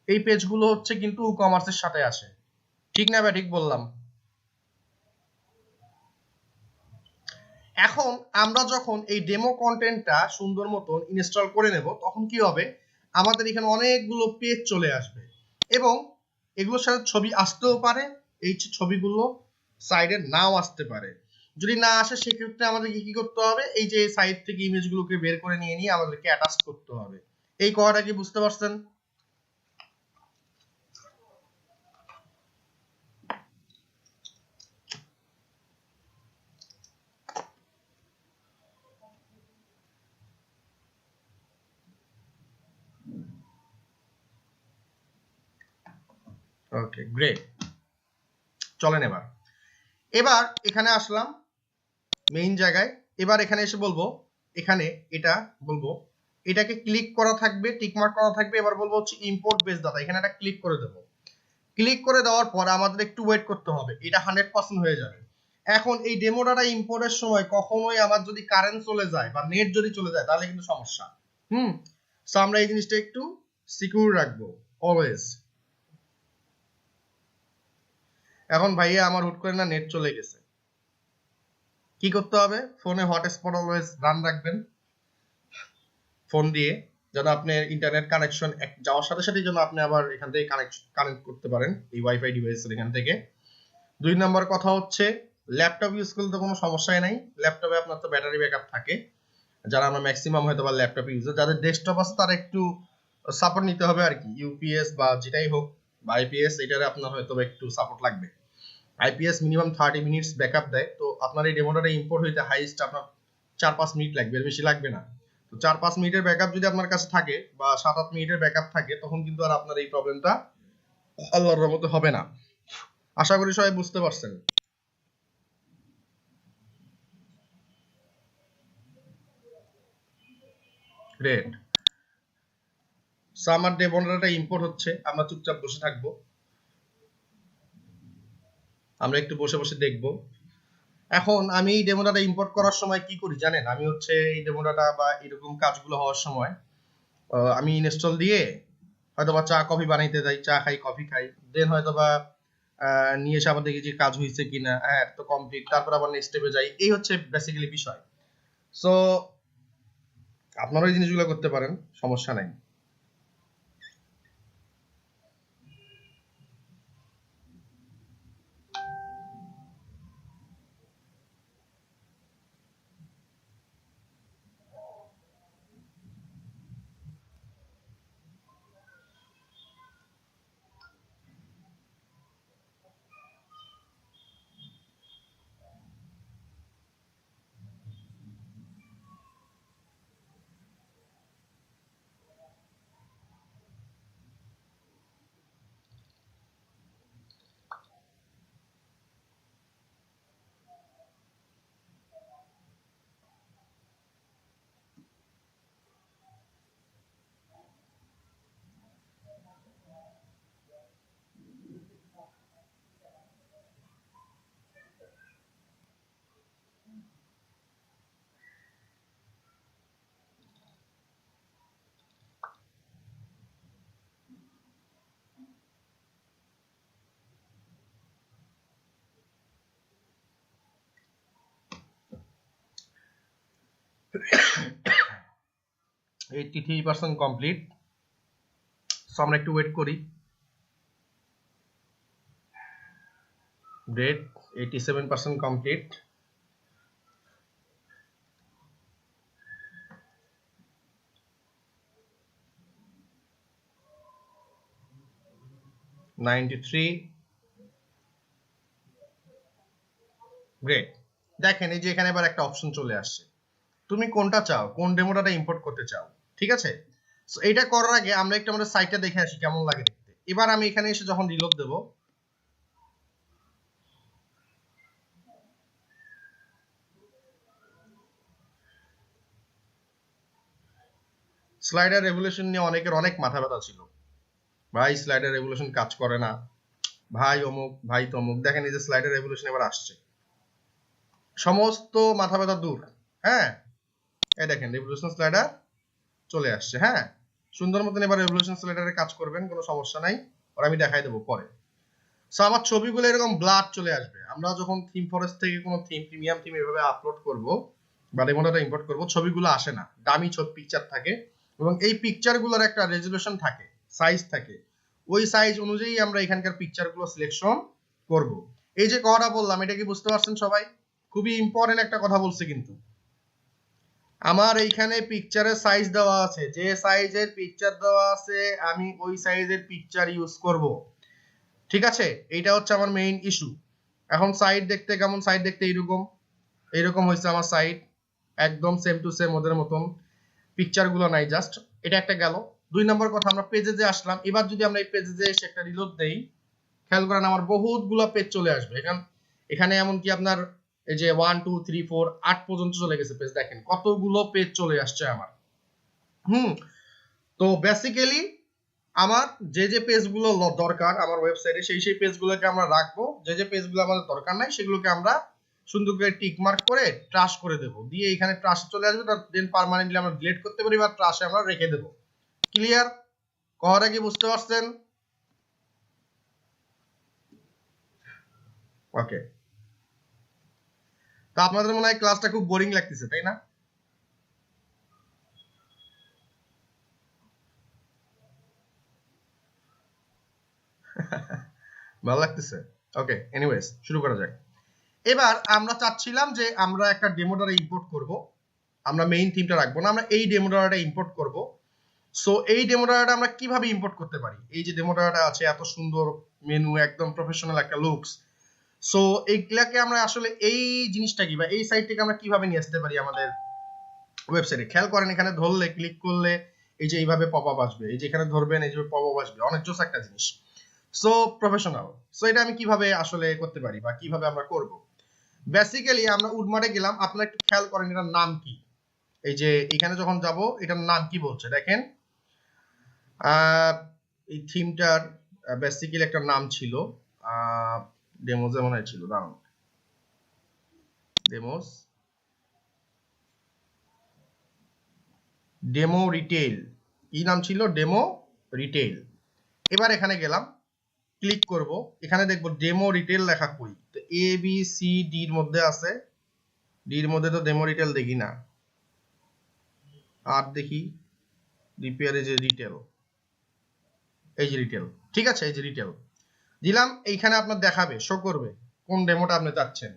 A: এই পেজগুলো হচ্ছে কিন্তু ই-কমার্সের সাথে আসে। ঠিক না? ঠিক বললাম? এখন আমরা যখন এই ডেমো কন্টেন্টটা সুন্দর মতন ইনস্টল করে নেব, তখন কি হবে, আমাদের এখানে অনেকগুলো পেজ চলে আসবে এবং এগুলোর সাথে ছবি আসতেও পারে, এই ছবিগুলো সাইডে নাও আসতে পারে। যদি না আসে সেক্ষেত্রে আমাদেরকে কি করতে হবে, এই যে সাইড থেকে ইমেজগুলোকে বের করে নিয়ে আমাদেরকে অ্যাটাচ করতে হবে। এই কথাটা কি বুঝতে পারছেন? ওকে, গ্রেট। চলেন এবার এখানে আসলাম মেইন জায়গায়। এবার এখানে এসে বলবো, এখানে এটা বলবো, এটাকে ক্লিক করা থাকবে, টিকমার্ক করা থাকবে। এবার বলবো হচ্ছে ইম্পোর্ট বেস ডাটা, এখানে একটা ক্লিক করে দেবো। ক্লিক করে দেওয়ার পর আমাদের একটু ওয়েট করতে হবে, এটা 100% হয়ে যাবে। এখন এই ডেমো ডাটা ইম্পোর্টের সময় কখনোই আমার যদি কারেন্ট চলে যায় বা নেট যদি চলে যায় তাহলে কিন্তু সমস্যা। সো আমরা এই জিনিসটা একটু সিকিউর রাখবো অলওয়েজ। এখন ভাইয়া আমার হুট করে না নেট চলে গেছে, কি করতে হবে, ফোনে হটস্পট অলওয়েজ রান রাখবেন ফোন দিয়ে, যেন আপনার ইন্টারনেট কানেকশন যাওয়ার সাথে সাথে যেন আপনি আবার এখান থেকে কানেক্ট করতে পারেন এই ওয়াইফাই ডিভাইসের এখান থেকে। 2 নম্বর কথা হচ্ছে ল্যাপটপ ইউজ করলে তো কোনো সমস্যাই নাই, ল্যাপটপে আপনার তো ব্যাটারি ব্যাকআপ থাকে, যারা আমরা ম্যাক্সিমাম হয়তো বা ল্যাপটপ ইউজার, যাদের ডেস্কটপ আছে তারা একটু সাপোর্ট নিতে হবে আর কি, ইউপিএস বা যেটাই হোক বা আইপিএস, এটারে আপনার হয়তো বা একটু সাপোর্ট লাগবে। আইপিএস মিনিমাম 30 মিনিটস ব্যাকআপ দেয়, তো আপনার এই ডেমোটা ইম্পোর্ট হইতে হাইস্ট আপনার 4-5 মিনিট লাগবে, এর বেশি লাগবে না। তো 4-5 মিনিটের ব্যাকআপ যদি আপনার কাছে থাকে বা 7-8 মিনিটের ব্যাকআপ থাকে, তখন কিন্তু আর আপনার এই প্রবলেমটা আল্লাহর রহমতে হবে না। আশা করি সবাই বুঝতে পারছেন। গ্রেট। সো আমার ডেমোটা ইম্পোর্ট হচ্ছে, আমরা চুপচাপ বসে থাকবো, আমরা একটু বসে বসে দেখবো। এখন আমি এই ডেমোটা ইম্পোর্ট করার সময় কি করি জানেন, আমি হচ্ছে এই ডেমোটা বা এরকম কাজগুলো হওয়ার সময় আমি ইনস্টল দিয়ে হয়তোবা চা কফি বানাইতে যাই, চা খাই কফি খাই, দেন হয়তোবা নিয়ে এসে আবার দেখি যে কাজ হয়েছে কিনা, হ্যাঁ তো কমপ্লিট, তারপর আবার নেক্সট স্টেপে যাই, এই হচ্ছে বেসিক্যালি বিষয়। সো আপনারা এই জিনিসগুলো করতে পারেন, সমস্যা নাই। এই 83% কমপ্লিট। সো আমরা একটু ওয়েট করি। Great, 87% complete. গ্রেট। দেখেন এই যে এখানে এবার একটা অপশন চলে আসছে, তুমি কোনটা চাও, কোন ডেমোটা ইম্পোর্ট করতে চাও, ঠিক আছে। সো এটা করার আগে আমরা একটু আমাদের সাইটটা দেখে আসি কেমন লাগে দেখতে। এবার আমি এখানে এসে যখন রিলোড দেব, স্লাইডার রেভলিউশন নিয়ে অনেকের অনেক মাথা ব্যথা ছিল, ভাই স্লাইডার রেভলিউশন কাজ করে না, ভাই অমুক ভাই তমুক। দেখেন এই যে স্লাইডার রেভলিউশন এবার আসছে, সমস্ত মাথা ব্যথা দূর। হ্যাঁ, এই দেখেন রেভলিউশন স্লাইডার চলে আসছে। হ্যাঁ, সুন্দর মতন এবার রেভলিউশন স্লাইডারে কাজ করবেন, কোনো সমস্যা নাই, আর আমি দেখাই দেবো পরে। সো আমার ছবিগুলো এরকম ব্লাড চলে আসবে, আমরা যখন থিম ফরেস্ট থেকে কোনো থিম, প্রিমিয়াম থিম এভাবে আপলোড করব বা ডেমোটা ইম্পোর্ট করব, ছবিগুলো আসে না, দামি ছবি পিকচার থাকে, এবং এই পিকচারগুলোর একটা রেজলিউশন থাকে, সাইজ থাকে, ওই সাইজ অনুযায়ী আমরা এখানকার পিকচারগুলো সিলেকশন করব। এই যে কথাটা বললাম, এটা কি বুঝতে পারছেন সবাই? খুবই ইম্পর্টেন্ট একটা কথা বলছে কিন্তু। আমার এইখানে পিকচারের সাইজ দেওয়া আছে, যে সাইজের পিকচার দেওয়া আছে আমি ওই সাইজের পিকচার ইউজ করব, ঠিক আছে। এইটা হচ্ছে আমার মেইন ইস্যু। এখন সাইড দেখতে কেমন, সাইড দেখতে এইরকম, এইরকম হয়েছে আমার সাইড, একদম সেম টু সেম ওদের মতন, পিকচার গুলো নাই জাস্ট। এটা একটা গেল। 2 নম্বর কথা, আমরা পেজে যে আসলাম, এবার যদি আমরা এই পেজে যে এসে একটা রিলোড দেই, খেয়াল করেন আমার বহুতগুলো পেজ চলে আসবে। এখানে এমনকি আপনার এই যে 1 2 3 4 8 পর্যন্ত চলে গেছে পেজ, দেখেন কতগুলো পেজ চলে আসছে আমার। তো বেসিক্যালি আমার যে যে পেজগুলো দরকার আমার ওয়েবসাইটে, সেই সেই পেজগুলোকে আমরা রাখবো, যে যে পেজগুলো আমাদের দরকার নাই সেগুলোকে আমরা সুন্দর করে টিক মার্ক করে ট্রাশ করে দেব, দিয়ে এখানে ট্রাশ চলে আসবে, দেন পার্মানেন্টলি আমরা ডিলিট করতে পারি বা ট্রাশে আমরা রেখে দেব। ক্লিয়ার? কথাটা কি বুঝতে পারছেন? ওকে। তা আপনাদের মনে হয় ক্লাসটা খুব বোরিং লাগতেছে, তাই না? ভালো লাগতেছে? ওকে, এনিওয়েজ শুরু করা যাক। এবার আমরা চাচ্ছিলাম যে আমরা একটা ডেমো ডাটা ইম্পোর্ট করব, আমরা মেইন থিমটা রাখবো না, আমরা এই ডেমো ডাটাটা ইম্পোর্ট করব। সো এই ডেমো ডাটাটা আমরা কিভাবে ইম্পোর্ট করতে পারি? এই যে ডেমো ডাটাটা আছে, এত সুন্দর মেনু, একদম প্রফেশনাল একটা লুকস। সো এইগুলাকে আমরা আসলে এই জিনিসটা কি বা এই সাইটটাকে আমরা কিভাবে নিয়ে আসতে পারি আমাদের ওয়েবসাইটে? খেয়াল করেন, এখানে ধরলে, ক্লিক করলে এই যে এইভাবে পপ আপ আসবে, এই যে এখানে ধরবেন এই যে পপ আপ আসবে, অনেক জোস একটা জিনিস। So professional. সো এটা আমি কিভাবে আসলে করতে পারি বা কিভাবে আমরা করব? বেসিক্যালি আমরা উডমার্টে গেলাম, আপনারা একটু খেয়াল করেন এটার নাম কি। এই যে এখানে যখন যাব, এটার নাম কি বলছে দেখেন। এই থিমটার বেসিক্যালি একটা নাম ছিল, ডেমোজ মনে হয় ছিল, দাঁড়ান, ডেমোস, ডেমো রিটেল, কি নাম ছিল? Demo retail. এবার এখানে গেলাম, ক্লিক করব, এখানে দেখবো ডেমো রিটেল লেখা কই? তো এ বি সি ডি এর মধ্যে আছে, ডি এর মধ্যে তো ডেমো রিটেল দেখি না, আর দেখি রিপেয়ার, এই যে রিটেল, এই যে রিটেল, ঠিক আছে, এই যে রিটেল দিলাম, এইখানে আপনার দেখাবে, শো করবে কোন ডেমোটা আপনি চাচ্ছেন।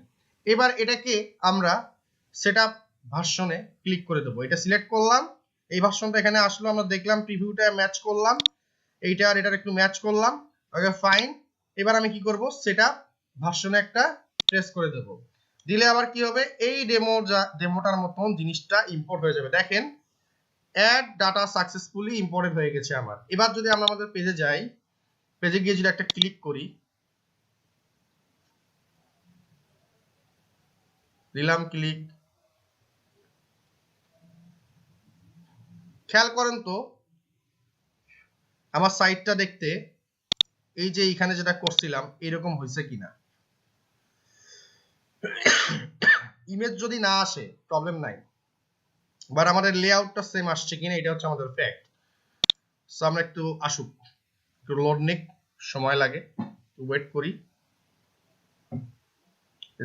A: এবার এটাকে আমরা সেটআপ ভার্সনে ক্লিক করে দেবো, এটা সিলেক্ট করলাম, এই ভার্সনটা এখানে আসলো, আমরা দেখলাম প্রিভিউটা ম্যাচ করলাম, এইটা আর এটার একটু ম্যাচ করলাম, ওকে ফাইন। এবার আমি কি করব? সেটআপ ভার্সনে একটা প্রেস করে দেব, দিলে আবার কি হবে? এই ডেমোটার মতন জিনিসটা ইম্পোর্ট হয়ে যাবে। দেখেন, অ্যাড ডাটা সাকসেসফুলি ইম্পোর্টেড হয়ে গেছে আমার। এবার যদি আমরা আমাদের পেজে যাই, পেজে গিয়ে যদি একটা ক্লিক করি, দিলাম ক্লিক, খেয়াল করেন তো আমার সাইটটা দেখতে এই যে এখানে যেটা করছিলাম এরকম হয়েছে কিনা। ইমেজ যদি না আসে প্রবলেম নাই, বাট আমাদের লেআউটটা সেম আসছে কিনা এটা হচ্ছে আমাদের ফ্যাক্ট। সো আমরা একটু আসুক, একটু লোড নিক, সময় লাগে, ওয়েট করি।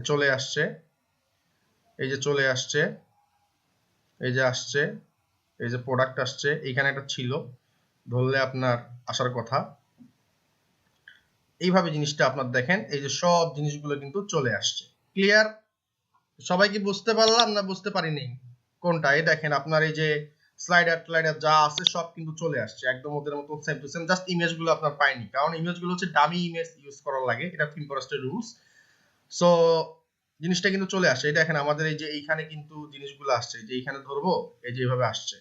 A: চলে আসছে, এই যে চলে আসছে, এই যে আসছে, এই যে প্রোডাক্ট আসছে, এখানে একটা ছিল, ধরলে আপনার আসার কথা। এইভাবে জিনিসটা আপনার দেখেন, এই যে সব জিনিসগুলো কিন্তু চলে আসছে। ক্লিয়ার? সবাই কি বুঝতে পারলাম না বুঝতে পারিনি কোনটা? এই দেখেন আপনার এই যে স্লাইডার যা আছে সব কিন্তু চলে আসছে একদম ওদের মতো সেম টু সেম, জাস্ট ইমেজগুলো আপনার পাইনি, কারণ ইমেজগুলো হচ্ছে ডামি ইমেজ ইউজ করার লাগে, এটা থিম ফরেস্টের রুলস। সো জিনিসটা কিন্তু চলে আসছে। এই দেখেন আমাদের এই যে এইখানে কিন্তু জিনিসগুলো আসছে, যে এইখানে ধরবো এই যে এইভাবে আসছে,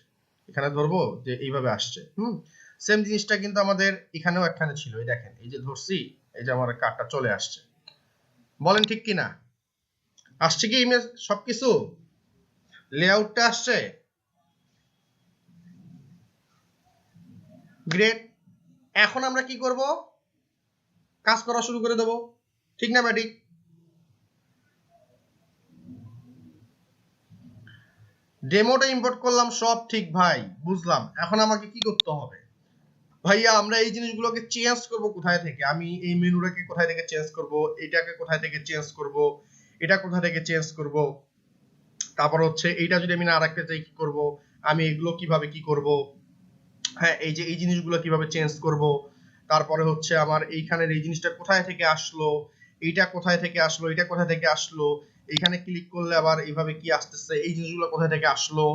A: এখানে ধরবো যে এইভাবে আসছে। সেম জিনিসটা কিন্তু আমাদের এখানেও একখানে ছিল, এই দেখেন এই যে ধরছি, এই যে আমার কার্ডটা চলে আসছে। বলেন ঠিক কিনা? আসছে কি ইমেজ সবকিছু? লেআউটটা আসছে? গ্রেট। এখন আমরা কি করব? কাজ করা শুরু করে দেব, ঠিক না ব্যাটিক? ডেমোটা ইম্পোর্ট করলাম, সব ঠিক ভাই, বুঝলাম। এখন আমাকে কি করতে হবে? ভাইয়া আমরা এই জিনিসগুলোকে চেঞ্জ করব কোথায় থেকে? আমি এই মেনুটাকে কোথায় থেকে চেঞ্জ করব? এটাকে কোথায় থেকে চেঞ্জ করব? এটা কোথা থেকে চেঞ্জ করব? তারপর হচ্ছে এইটা যদি আমি না রাখতে চাই কি করব? আমি এগুলো কিভাবে কি করব? হ্যাঁ, এই যে এই জিনিসগুলো কিভাবে চেঞ্জ করব? তারপরে হচ্ছে আমার এইখানের এই জিনিসটা কোথায় থেকে আসলো, এইটা কোথায় থেকে আসলো, এটা কোথা থেকে আসলো, এইখানে ক্লিক করলে আবার এইভাবে কি আসতেছে, এই জিনিসগুলো কোথায় থেকে আসলো,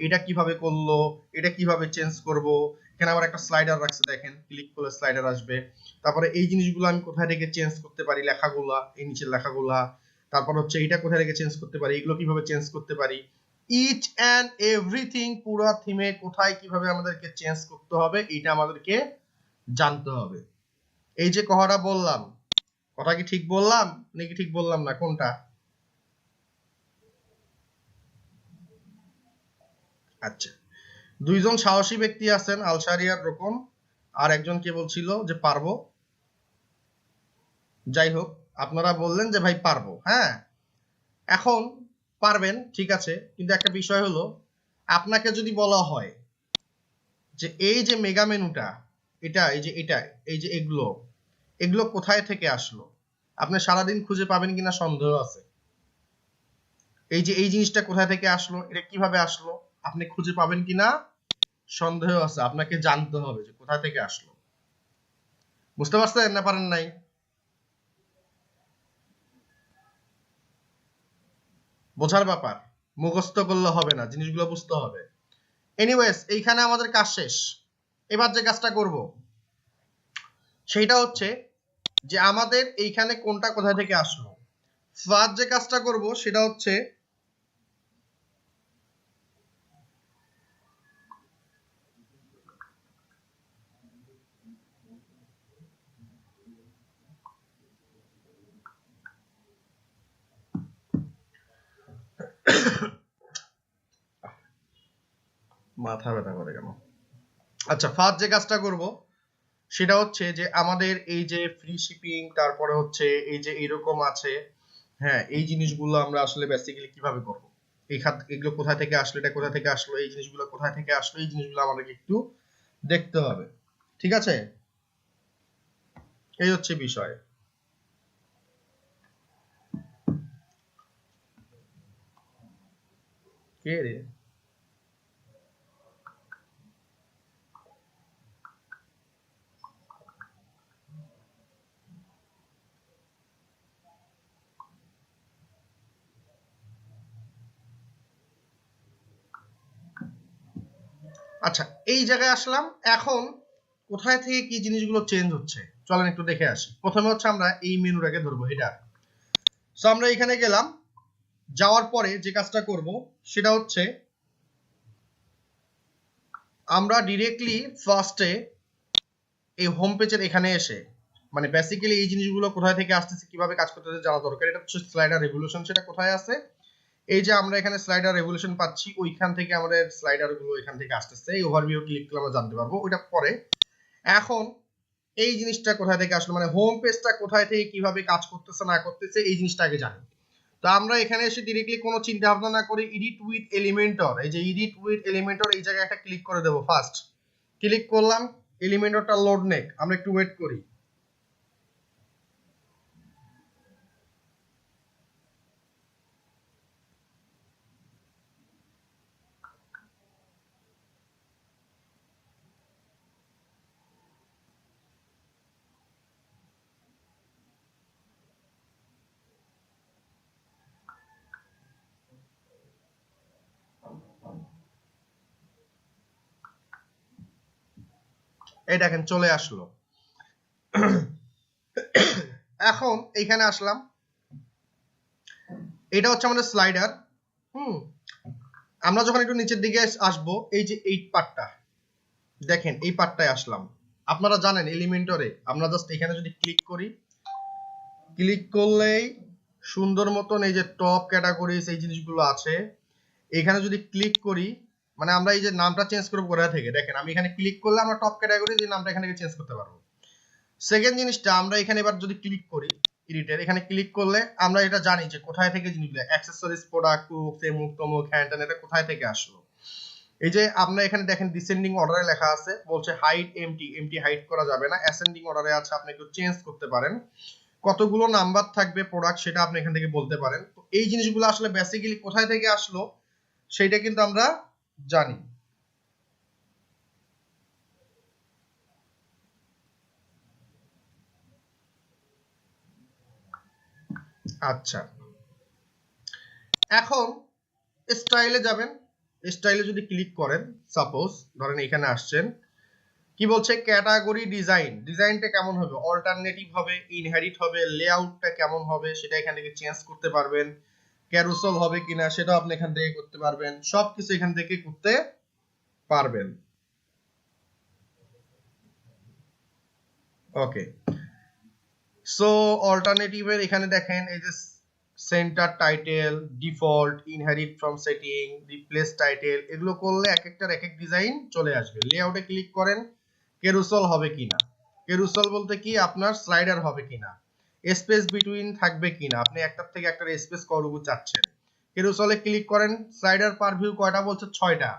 A: এটা কিভাবে করলো, এটা কিভাবে চেঞ্জ করব। এখানে আবার একটা স্লাইডার রাখছে, দেখেন ক্লিক করলে স্লাইডার আসবে। তারপরে এই জিনিসগুলো আমি কোথায় থেকে চেঞ্জ করতে পারি, লেখাগুলা, এই নিচের লেখাগুলা। তারপর হচ্ছে এইটা কোথায় থেকে চেঞ্জ করতে পারি, এগুলো কিভাবে চেঞ্জ করতে পারি, ইচ অ্যান্ড এভরিথিং পুরো থিমে কোথায় কিভাবে আমাদেরকে চেঞ্জ করতে হবে এটা আমাদেরকে জানতে হবে। এই যে কথাটা বললাম, কথা কি ঠিক বললাম নাকি ঠিক বললাম না, কোনটা? আচ্ছা, দুইজন সাহসী ব্যক্তি আছেন, আলশারিয়ার রকম, আর একজন কে বলছিল যে পারবো। যাই হোক, আপনারা বললেন যে ভাই পারবো, হ্যাঁ এখন পারবেন, ঠিক আছে, কিন্তু একটা বিষয় হলো, আপনাকে যদি বলা হয় যে এই যে মেগা মেনুটা, এটা এই যে এটা এই যে এগুলো এগুলো কোথায় থেকে আসলো, আপনি সারাদিন খুঁজে পাবেন কিনা সন্দেহ আছে। এই যে এই জিনিসটা কোথা থেকে আসলো, এটা কিভাবে আসলো, আপনি খুঁজে পাবেন কিনা সন্দেহ আছে। আপনাকে জানতে হবে যে কোথা থেকে আসলো। বুঝতে পারছেন না পারেন নাই? বোঝার ব্যাপার, মুখস্থ করলে হবে না, জিনিসগুলো বুঝতে হবে। এনিওয়েজ এইখানে আমাদের কাজ শেষ। এবার যে কাজটা করব সেইটা হচ্ছে যে আমাদের এইখানে কোনটা কোথা থেকে আসলো। ফার্স্ট যে কাজটা করব সেটা হচ্ছে মাথা ব্যথা করে কেন। আচ্ছা, ফার্স্ট যে কাজটা করব সেটা হচ্ছে যে আমাদের এই যে ফ্রি শিপিং, তারপরে হচ্ছে এই যে এরকম আছে, হ্যাঁ, এই জিনিসগুলো আমরা আসলে বেসিক্যালি কিভাবে করব, এগুলো কোথা থেকে আসলো, এটা কোথা থেকে আসলো, এই জিনিসগুলো কোথা থেকে আসলো, এই জিনিসগুলো আমাদেরকে একটু দেখতে হবে। ঠিক আছে, এই হচ্ছে বিষয়। কে রে? আচ্ছা, এই জায়গায় আসলাম। এখন কোথায় থেকে কি জিনিসগুলো চেঞ্জ হচ্ছে চলেন একটু দেখে আসি। প্রথমে হচ্ছে আমরা এই মেনুটাকে ধরবো, হেডার। সো আমরা এখানে গেলাম, যাওয়ার পরে যে কাজটা করব সেটা হচ্ছে আমরা ডিরেক্টলি ফার্স্টে এই হোম পেজের এখানে এসে, মানে বেসিক্যালি এই জিনিসগুলো কোথায় থেকে আসতেছে, কিভাবে কাজ করতেছে জানা দরকার। এটা হচ্ছে স্লাইডার রেভলিউশন, সেটা কোথায় আছে? এই যে আমরা এখানে স্লাইডার রেভলিউশন পাচ্ছি, ওইখান থেকে আমাদের স্লাইডার গুলো এখান থেকে আসতেছে। এই ওভারভিউ ক্লিক করলে আমরা জানতে পারবো ওইটা পরে। এখন এই জিনিসটা কোথায় থেকে আসলো, মানে হোম পেজটা কোথায় থেকে কিভাবে কাজ করতেছে না করতেছে এই জিনিসটা আগে জানি। তো আমরা এখানে এসে ডিরেক্টলি কোনো চিন্তা ভাবনা না করে এডিট উইথ এলিমেন্টর, এই যে এডিট উইথ এলিমেন্টর এই জায়গায় একটা ক্লিক করে দেবো। ফার্স্ট ক্লিক করলাম, এলিমেন্টরটা লোড নেক, আমরা একটু ওয়েট করি। এই দেখেন চলে আসলো। এখন এইখানে আসলাম, এটা হচ্ছে আমাদের স্লাইডার। আমরা যখন একটু নিচের দিকে আসবো, এই যে এই পার্টটা দেখেন, এই পার্টটায় আসলাম। আপনারা জানেন এলিমেন্টরে আমরা জাস্ট এখানে যদি ক্লিক করি, ক্লিক করলেই সুন্দর মতন এই যে টপ ক্যাটাগরিজ এই জিনিসগুলো আছে, এখানে যদি ক্লিক করি, মানে আমরা এই যে নামটা চেঞ্জ করবো কোথা থেকে, দেখেন আমি এখানে ক্লিক করলে আমরা টপ ক্যাটাগরি যে নামটা এখানে চেঞ্জ করতে পারবো। সেকেন্ড জিনিসটা, আমরা এখানে এবার যদি ক্লিক করি এডিটের, এখানে ক্লিক করলে আমরা এটা জানি যে কোথায় থেকে জিনিসগুলো অ্যাকসেসরিজ, প্রোডাক্ট, কুক, এমুক তমুক, হ্যান্ড এটা কোথায় থেকে আসলো। এই যে আমরা এখানে দেখেন ডিসেন্ডিং অর্ডারে লেখা আছে, বলছে হাইট এমটি, এমটি হাইট করা যাবে না। অ্যাসেন্ডিং অর্ডারে আছে, আপনি একটু চেঞ্জ করতে পারেন। কতগুলো নাম্বার থাকবে প্রোডাক্ট সেটা আপনি এখান থেকে বলতে পারেন। তো এই জিনিসগুলো আসলে বেসিক্যালি কোথায় থেকে আসলো সেটা কিন্তু আমরা জানি। আচ্ছা, এখন স্টাইলে যাবেন। স্টাইলে যদি ক্লিক করেন, সাপোজ ধরেন এখানে আসছেন, কি বলছে ক্যাটাগরি ডিজাইন, ডিজাইনটা কেমন হবে, অল্টারনেটিভ হবে, ইনহেরিট হবে, লেআউটটা কেমন হবে সেটা এখান থেকে চেঞ্জ করতে পারবেন। ক্যারুসেল হবে কিনা সেটাও আপনি এখান থেকে করতে পারবেন, সবকিছু এখান থেকে করতে পারবেন। ওকে, সো অল্টারনেটিভের এখানে দেখেন এই যে centre title, default, inherit from setting, replace title, এগুলো করলে এক একটার এক এক ডিজাইন চলে আসবে। লেআউটে ক্লিক করেন, ক্যারুসেল হবে কিনা, ক্যারুসেল বলতে কি আপনার স্লাইডার হবে কিনা, স্পেস বিটুইন থাকবে কিনা, আপনি একটার থেকে একটার স্পেস কতটুকু চাচ্ছেন। ক্যারুসেলে ক্লিক করেন, স্লাইডার পার ভিউ কয়টা বলছে 6টা।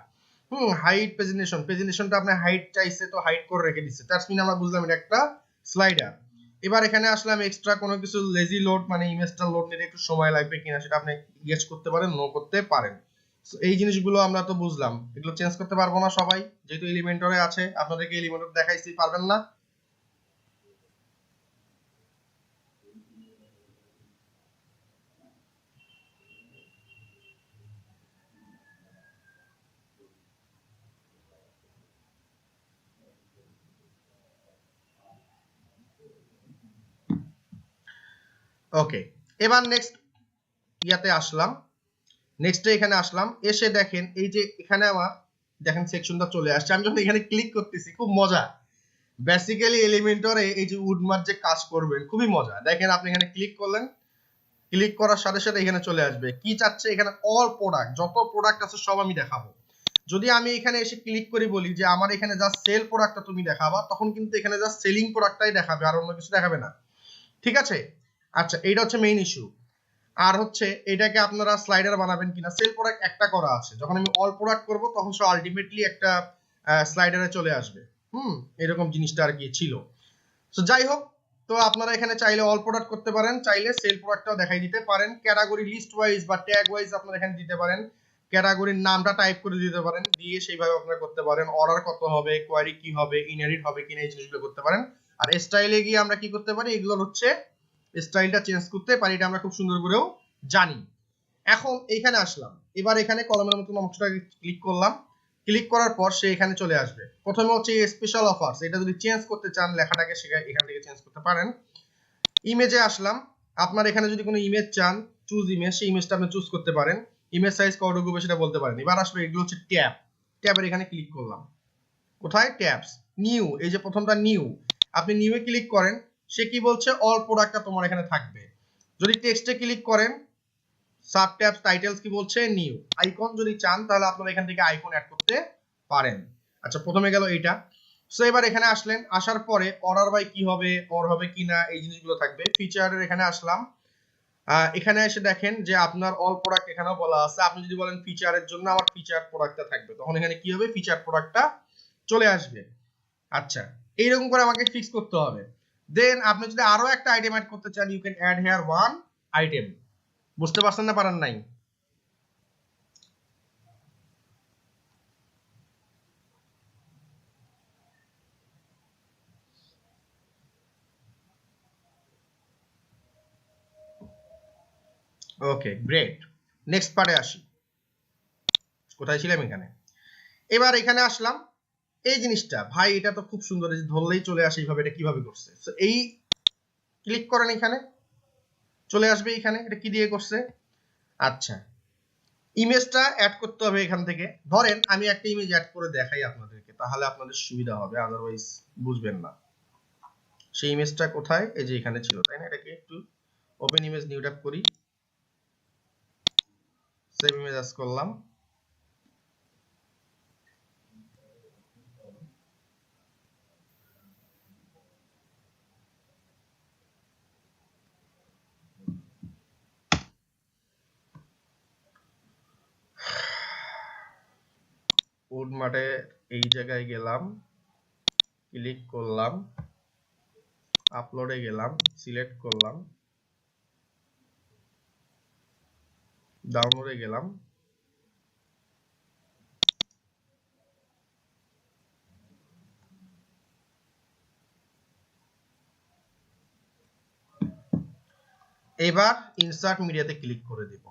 A: হাইট প্রেজেন্টেশন, প্রেজেন্টেশনটা আপনি হাইট চাইছে তো হাইট করে রেখে দিচ্ছে, দ্যাটস মিন আমরা বুঝলাম এটা একটা স্লাইডার। এবার এখানে আসলাম, এক্সট্রা কোনো কিছু লেজি লোড মানে ইমেজটা লোড নিতে একটু সময় লাগবে কিনা সেটা আপনি ইয়েস করতে পারেন, নো করতে পারেন। এই জিনিসগুলো আমরা তো বুঝলাম, এগুলো চেঞ্জ করতে পারবো না সবাই, যেহেতু এলিমেন্টরে আছে। আপনাদেরকে এলিমেন্টর দেখাইছি, পারবেন না? ওকে, এবার নেক্সট ইয়াতে আসলাম, নেক্সটে এখানে আসলাম, এসে দেখেন এই যে এখানে আমার দেখেন সেকশনটা চলে আসছে। আমি যখন এখানে ক্লিক করতেছি খুব মজা, বেসিক্যালি এলিমেন্টরে এই যে উডমার্ট যে কাজ করবেন খুবই মজা। দেখেন আপনি এখানে ক্লিক করলেন, ক্লিক করার সাথে সাথে এখানে চলে আসবে কি চাচ্ছে, এখানে অল প্রোডাক্ট, যত প্রোডাক্ট আছে সব আমি দেখাবো। যদি আমি এখানে এসে ক্লিক করি বলি যে আমার এখানে জাস্ট সেল প্রোডাক্টটা তুমি দেখাবা, তখন কিন্তু এখানে জাস্ট সেলিং প্রোডাক্টটাই দেখাবে, আর অন্য কিছু দেখাবে না। ঠিক আছে, আচ্ছা এইটা হচ্ছে মেইন ইস্যু। আর হচ্ছে এটাকে আপনারা স্লাইডার বানাবেন কিনা, সেল প্রোডাক্ট একটা করা আছে, যখন আমি অল প্রোডাক্ট করব তখন সে আলটিমেটলি একটা স্লাইডারে চলে আসবে। এরকম জিনিসটা আর কি ছিল। সো যাই হোক, তো আপনারা এখানে চাইলে অল প্রোডাক্ট করতে পারেন, চাইলে সেল প্রোডাক্টটাও দেখাই দিতে পারেন, ক্যাটাগরি লিস্ট ওয়াইজ বা ট্যাগ ওয়াইজ আপনারা এখানে দিতে পারেন, ক্যাটাগরির নামটা টাইপ করে দিতে পারেন, দিয়ে সেইভাবে আপনারা করতে পারেন, অর্ডার কত হবে, কোয়ারি কি হবে, ইনহেরিট হবে কিনা, এই জিনিসগুলো করতে পারেন। আর স্টাইলে গিয়ে আমরা কি করতে পারি, এগুলোর হচ্ছে স্টাইলটা চেঞ্জ করতে পারি, এটা আমরা খুব সুন্দর করেও জানি। এখন এইখানে আসলাম, এবার এখানে কলমের মতো অংশটা ক্লিক করলাম, ক্লিক করার পর সে এখানে চলে আসবে। প্রথমে হচ্ছে স্পেশাল অফারস, এটা যদি চেঞ্জ করতে চান লেখাটাকে এখান থেকে চেঞ্জ করতে পারেন। ইমেজে আসলাম, আপনার এখানে যদি কোনো ইমেজ চান, চুজ ইমেজ, সেই ইমেজটা আপনি চুজ করতে পারেন, ইমেজ সাইজ কতটুকু হবে সেটা বলতে পারেন। এবার আসলে এগুলো হচ্ছে ট্যাব, ট্যাবের এখানে ক্লিক করলাম, কোথায় ট্যাবস, নিউ, এই যে প্রথমটা নিউ, আপনি নিউয়ে ক্লিক করেন, সে কি বলছে অল প্রোডাক্টটা তোমার এখানে থাকবে। যদি টেক্সটে ক্লিক করেন, সাব ট্যাবস টাইটেলস কি বলছে নিউ, আইকন যদি চান তাহলে আপনারা এখান থেকে আইকন অ্যাড করতে পারেন। আচ্ছা প্রথমে গেল এইটা। সো এবার এখানে আসলেন, আসার পরে অর্ডার বাই কি হবে, অর হবে কিনা, এই জিনিসগুলো থাকবে। ফিচারের এখানে আসলাম, এখানে এসে দেখেন যে আপনার অল প্রোডাক্ট এখানেও বলা আছে, আপনি যদি বলেন ফিচারের জন্য আমার ফিচার প্রোডাক্টটা থাকবে, তখন এখানে কি হবে, ফিচার প্রোডাক্টটা চলে আসবে। আচ্ছা এইরকম করে আমাকে ফিক্স করতে হবে। দেন আপনি যদি আরো একটা আইটেম অ্যাড করতে চান, you can add here one item. বুঝতে পারছেন না পারেন নাই? ওকে গ্রেট, নেক্সট পার্টে আসি। কোথায় ছিলাম, এখানে। এবার এখানে আসলাম, এই জিনিসটা ভাই এটা তো খুব সুন্দর, এই যে ধরলেই চলে আসে এইভাবে, এটা কিভাবে করছে। সো এই ক্লিক করেন, এখানে চলে আসবে, এখানে এটা কি দিয়ে করছে। আচ্ছা ইমেজটা অ্যাড করতে হবে এখান থেকে। ধরেন আমি একটা ইমেজ অ্যাড করে দেখাই আপনাদেরকে, তাহলে আপনাদের সুবিধা হবে, আদারওয়াইজ বুঝবেন না। সেই ইমেজটা কোথায়, এই যে এখানে ছিল, তাই না? এটাকে একটু ওপেন ইমেজ নিউ ট্যাব করি, সেভ ইমেজ অ্যাজ করলাম। উডমার্টে এই জায়গায় গেলাম, ক্লিক করলাম, আপলোডে গেলাম, সিলেক্ট করলাম, ডাউনলোডে গেলাম, এবার ইনসার্ট মিডিয়াতে ক্লিক করে দেব।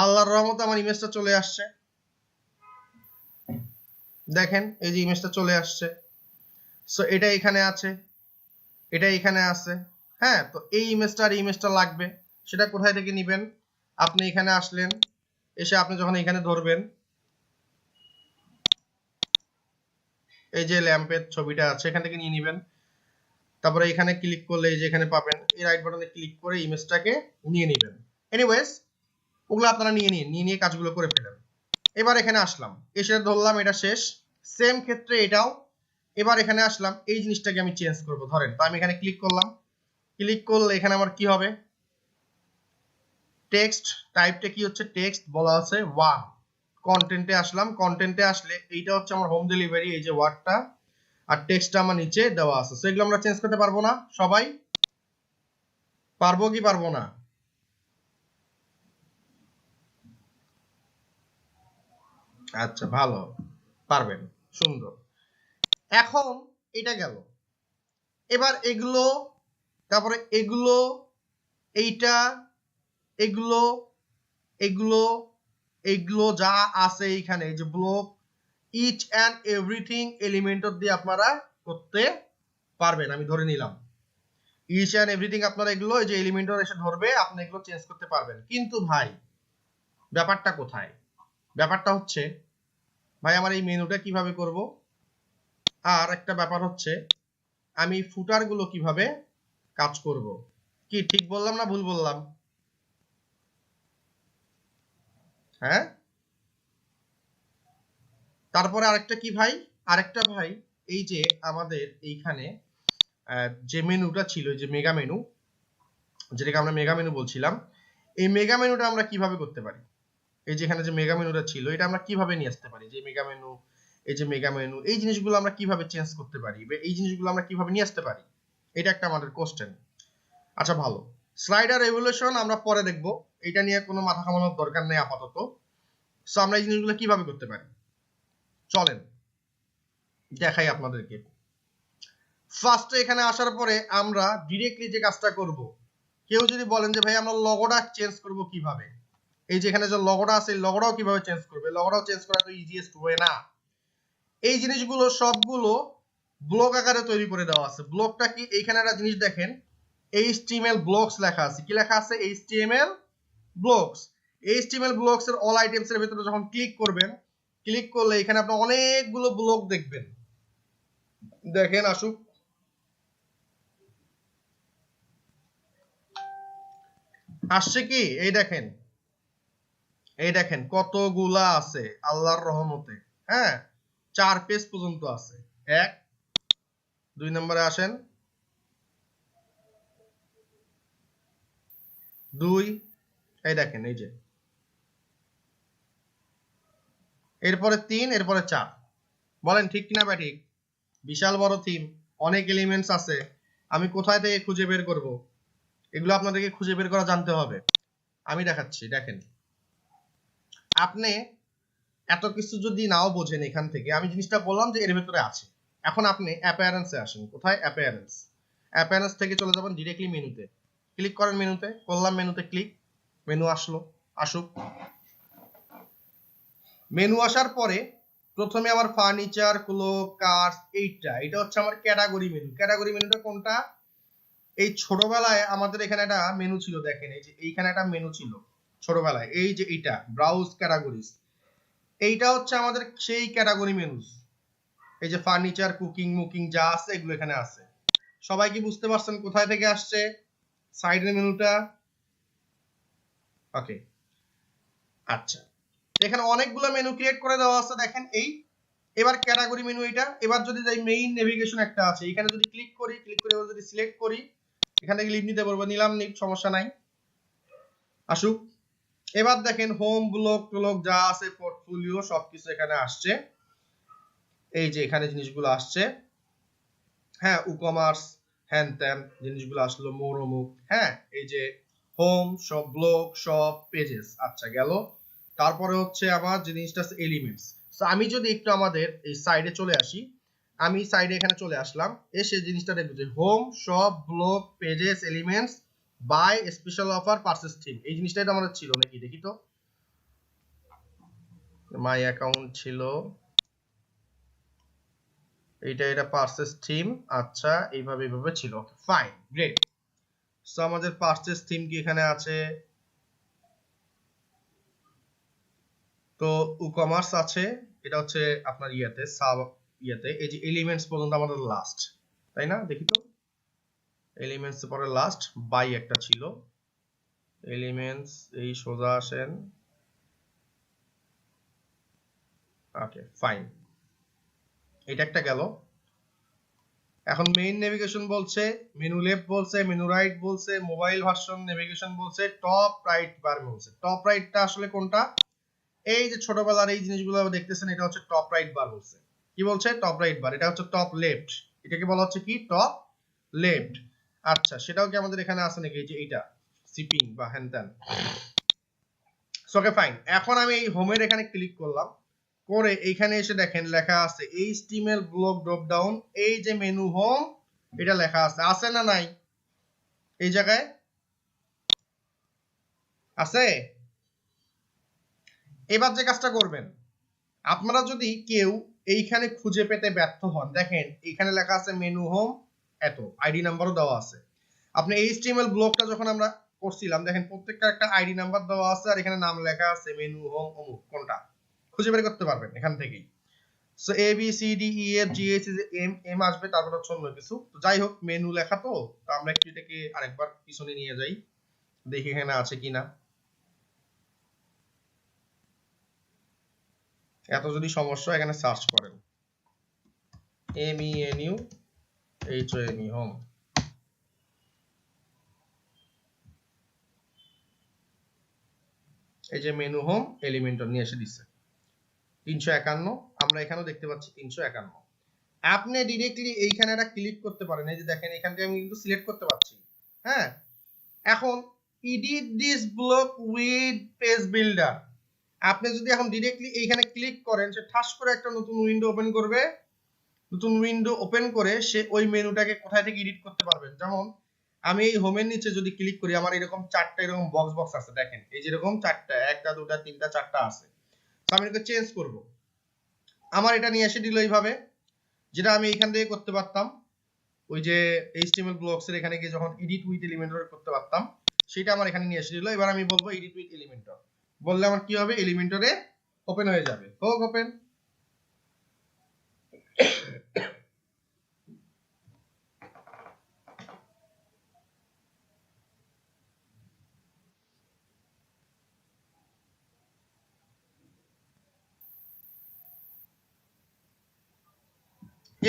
A: আল্লাহর রহমতে আমার ইমেজটা চলে আসছে, দেখেন এই যে ইমেজটা চলে আসছে। সো এটা এখানে আছে, এটা এখানে আছে। হ্যাঁ, তো এই ইমেজটা আর ইমেজটা লাগবে, সেটা কোথায় থেকে নেবেন, আপনি এখানে আসলেন, এসে আপনি যখন এখানে ধরবেন, এই যে ল্যাম্পের ছবিটা আছে এখান থেকে নিয়ে নেবেন। তারপরে এখানে ক্লিক করলে এই যে এখানে পাবেন, এই রাইট বাটনে ক্লিক করে ইমেজটাকে নিয়ে নেবেন। এনিওয়েজ ওগুলো আপনারা নিয়ে কাজগুলো করে ফেলেন। এবার এখানে আসলাম, এসে ধরলাম এটা শেষ। সেম ক্ষেত্রে এটাও, এবার এখানে আসলাম, এই জিনিসটাকে আমি চেঞ্জ করব। ধরেন তো আমি এখানে ক্লিক করলাম, ক্লিক করলে এখানে আমার কি হবে, টেক্সট টাইপটা কি হচ্ছে, টেক্সট বলা আছে ওয়ান। কন্টেন্টে আসলাম, কন্টেন্টে আসলে এইটা হচ্ছে আমার হোম ডেলিভারি, এই যে ওয়ার্ডটা, আর টেক্সটটা আমার নিচে দেওয়া আছে। সো এগুলো আমরা চেঞ্জ করতে পারবো না, সবাই পারবো কি পারবো না? আচ্ছা ভালো, পারবেন, সুন্দর। এখন এটা গেল, এবার এগুলো, তারপরে এগুলো, এইটা, এগুলো, এগুলো, এগুলো যা আছে এইখানে, এই যে block, each and everything Elementor দিয়ে আপনারা করতে পারবেন। আমি ধরে নিলাম ইচ অ্যান্ড এভরিথিং আপনারা এগুলো এই যে এলিমেন্টর এসে ধরবে, আপনি এগুলো চেঞ্জ করতে পারবেন। কিন্তু ভাই ব্যাপারটা কোথায়? ব্যাপারটা হচ্ছে ভাই আমার এই মেনুটা কিভাবে করব, আর একটা ব্যাপার হচ্ছে আমি ফুটার গুলো কিভাবে কাজ করব। কি ঠিক বললাম না ভুল বললাম? হ্যাঁ, তারপরে আরেকটা কি ভাই, আরেকটা ভাই এই যে আমাদের এইখানে যে মেনুটা ছিল, যে মেগা মেনু, যেটাকে আমরা মেগা মেনু বলছিলাম, এই মেগা মেনুটা আমরা কিভাবে করতে পারি? এই যে এখানে যে মেগা মেনুটা ছিল এটা আমরা কিভাবে নিয়ে আসতে পারি? যে মেগা মেনু, এই যে মেগা মেনু, এই জিনিসগুলো আমরা কিভাবে চেঞ্জ করতে পারি, এই জিনিসগুলো আমরা কিভাবে নিয়ে আসতে পারি? এটা একটা আমাদের কোশ্চেন। আচ্ছা ভালো, স্লাইডার এভলিউশন আমরা পরে দেখব, এটা নিয়ে কোনো মাথা ঘামানোর দরকার নেই আপাতত। সো আমরা এই জিনিসগুলো কিভাবে করতে পারি চলেন দেখাই আপনাদেরকে। ফার্স্টে এখানে আসার পরে আমরা ডিরেক্টলি যে কাজটা করব, কেউ যদি বলেন যে ভাই আমরা লগোটা চেঞ্জ করব কিভাবে, এই যে এখানে যে লগোটা আছে এই লগোটাও কিভাবে চেঞ্জ করবে, লগোটাও চেঞ্জ করা তো ইজিয়েস্ট ওয়ে না। এই জিনিসগুলো সবগুলো ব্লক আকারে তৈরি করে দেওয়া আছে। ব্লকটা কি, এইখানে একটা জিনিস দেখেন HTML ব্লকস লেখা আছে। কি লেখা আছে? HTML blocks. HTML ব্লকস এর অল আইটেমস এর ভিতরে যখন ক্লিক করবেন, ক্লিক করলে এখানে আপনি অনেকগুলো ব্লক দেখবেন। দেখেন আসুক, আসছে কি? এই দেখেন, এই দেখেন কতগুলা আছে আল্লাহর রহমতে। হ্যাঁ, 4 পেজ পর্যন্ত আছে। 1 2 নম্বরে আসেন, 2 এই দেখেন, এই যে এরপরে 3, এরপরে 4। বলেন ঠিক কিনা বা ঠিক? বিশাল বড় থিম, অনেক এলিমেন্টস আছে, আমি কোথায় থেকে খুঁজে বের করব? এগুলো আপনাদেরকে খুঁজে বের করা জানতে হবে। আমি দেখাচ্ছি, দেখেন আপনি এত কিছু যদি নাও বোঝেন এখান থেকে, আমি জিনিসটা বললাম যে এর ভিতরে আছে। এখন আপনি অ্যাপিয়ারেন্সে আসেন। কোথায়? অ্যাপিয়ারেন্স। অ্যাপিয়ারেন্স থেকে চলে যাবেন ডিরেক্টলি মেনুতে, ক্লিক করেন মেনুতে, করলাম মেনুতে ক্লিক, মেনু আসলো, আসুক। মেনু আসার পরে প্রথমে আমার ফার্নিচার, ক্লথ, কার্স, এটা হচ্ছে আমার ক্যাটাগরি মেনু। ক্যাটাগরি মেনুটা কোনটা? এই ছোটবেলায় আমাদের এখানে একটা মেনু ছিল, দেখেন এই যে এইখানে একটা মেনু ছিল ছোটবেলায়, এই যে এইটা ব্রাউজ ক্যাটাগরিজ, এইটা হচ্ছে আমাদের সেই ক্যাটাগরি মেনুস। এই যে ফার্নিচার, কুকিং মুকিং যা আছে এগুলো এখানে আছে। সবাই কি বুঝতে পারছেন কোথায় থেকে আসছে সাইডের মেনুটা? ওকে, আচ্ছা এখানে অনেকগুলো মেনু ক্রিয়েট করে দেওয়া আছে, দেখেন এই। এবার ক্যাটাগরি মেনু এটা। এবার যদি যাই মেইন নেভিগেশন একটা আছে, এখানে যদি ক্লিক করি, ক্লিক করে যদি সিলেক্ট করি, এখান থেকে লিভ নিতে পারবো, নিলাম, নিব, সমস্যা নাই, আসুক। এবার দেখেন হোম, ব্লগ টলগ যা আছে, পোর্টফোলিও সবকিছু এখানে আসছে। এই যে এখানে জিনিসগুলো আসছে, হ্যাঁ, ই-কমার্স হ্যান ত্যান জিনিসগুলো আসলো, মোর অমুক, হ্যাঁ, এই যে হোম, সব ব্লগ, সব পেজেস, আচ্ছা গেল। তারপরে হচ্ছে আমার যে জিনিসটা আছে এলিমেন্টস। সো আমি যদি একটু আমাদের এই সাইডে চলে আসি, আমি সাইডে এখানে চলে আসলাম, এসে জিনিসটা দেখবো যে হোম, সব, blog, pages, elements, buy, special offer, purchase theme, এই জিনিসটাই তো আমাদের ছিল নাকি? দেখি তো, মাই অ্যাকাউন্ট ছিল এইটা, এটা পারচেজ থিম, আচ্ছা এইভাবে এইভাবে ছিল, ফাইন, গ্রেট। সো আমাদের পারচেজ থিম কি এখানে আছে, তো ই-কমার্স আছে, এটা হচ্ছে আপনার ইয়াতে সাব ইয়াতে, এই যে এলিমেন্টস পর্যন্ত আমাদের লাস্ট, তাই না? দেখি তো, এলিমেন্টস পরে লাস্ট বাই একটা ছিল, এলিমেন্টস এই সোজা আসেন, ওকে ফাইন, এটা একটা গেল। এখন মেইন নেভিগেশন বলছে, মেনু লেফট বলছে, মেনু রাইট বলছে, মোবাইল ভার্সন নেভিগেশন বলছে, টপ রাইট বার বলছে। টপ রাইটটা আসলে কোনটা? এই যে ছোটবেলার এই জিনিসগুলো দেখতেছেন, এটা হচ্ছে টপ রাইট বার বলছে। কি বলছে? টপ রাইট বার। এটা হচ্ছে টপ লেফট, এটাকে বলা হচ্ছে কি? Top left. আচ্ছা সেটাও কি আমাদের এখানে আছে নাকি? এই যে এইটা সিপিং বা হ্যান ত্যান। ওকে ফাইন, এখন আমি এই হোমের এখানে ক্লিক করলাম, করে এইখানে এসে দেখেন লেখা আছে HTML ব্লক ড্রপ ডাউন, এই যে মেনু হোম এটা লেখা আছে, আছে না নাই? এই জায়গায় আছে। এবার যে কাজটা করবেন, আপনারা যদি কেউ এইখানে খুঁজে পেতে ব্যর্থ হন, দেখেন এইখানে লেখা আছে মেনু হোম, এত আইডি নাম্বারও দেওয়া আছে। আপনি এইচটিএমএল ব্লকটা যখন আমরা করছিলাম, দেখেন প্রত্যেকটা একটা আইডি নাম্বার দেওয়া আছে আর এখানে নাম লেখা আছে মেনু হোম অমুক, কোনটা খুঁজে বের করতে পারবেন এখান থেকেই। So A B C D E F G H M M আসবে, তারপর হচ্ছে অন্য কিছু। তো যাই হোক, মেনু লেখা তো আমরা একটু এটাকে আরেকবার পিছনে নিয়ে যাই, দেখি এখানে আছে কিনা। এত যদি সমস্যা, এখানে সার্চ করেন MENU HOME হোম। এই যে মেনু হোম এলিমেন্টর নিয়ে এসে দিচ্ছে 351, আমরা এখানেও দেখতে পাচ্ছি 351। আপনি ডিরেক্টলি এইখানে একটা ক্লিক করতে পারেন, এই যে দেখেন এখান থেকে আমি কিন্তু সিলেক্ট করতে পারছি। হ্যাঁ, এখন edit this block with page builder, আপনি যদি এখন ডিরেক্টলি এইখানে ক্লিক করেন, সে ঠাস করে একটা নতুন উইন্ডো ওপেন করবে। নতুন উইন্ডো ওপেন করে সে ওই মেনুটাকে কোথায় থেকে এডিট করতে পারবেন। যেমন আমি এই হোমের নিচে যদি ক্লিক করি, আমার এরকম চারটা এরকম বক্স বক্স আছে, দেখেন এই যেরকম চারটা, একটা দুটা তিনটা চারটা আছে। তো আমি এটাকে চেঞ্জ করব, আমার এটা নিয়ে এসে দিল এইভাবে, যেটা আমি এখান থেকে করতে পারতাম ওই যে HTML ব্লকস এর এখানে গিয়ে যখন এডিট উইথ এলিমেন্টর করতে পারতাম, সেটা আমার এখানে নিয়ে এসে দিল। এবার আমি বলবো এডিট উইথ এলিমেন্টর, বললে আমার কি হবে, এলিমেন্টরে ওপেন হয়ে যাবে। হোক ওপেন।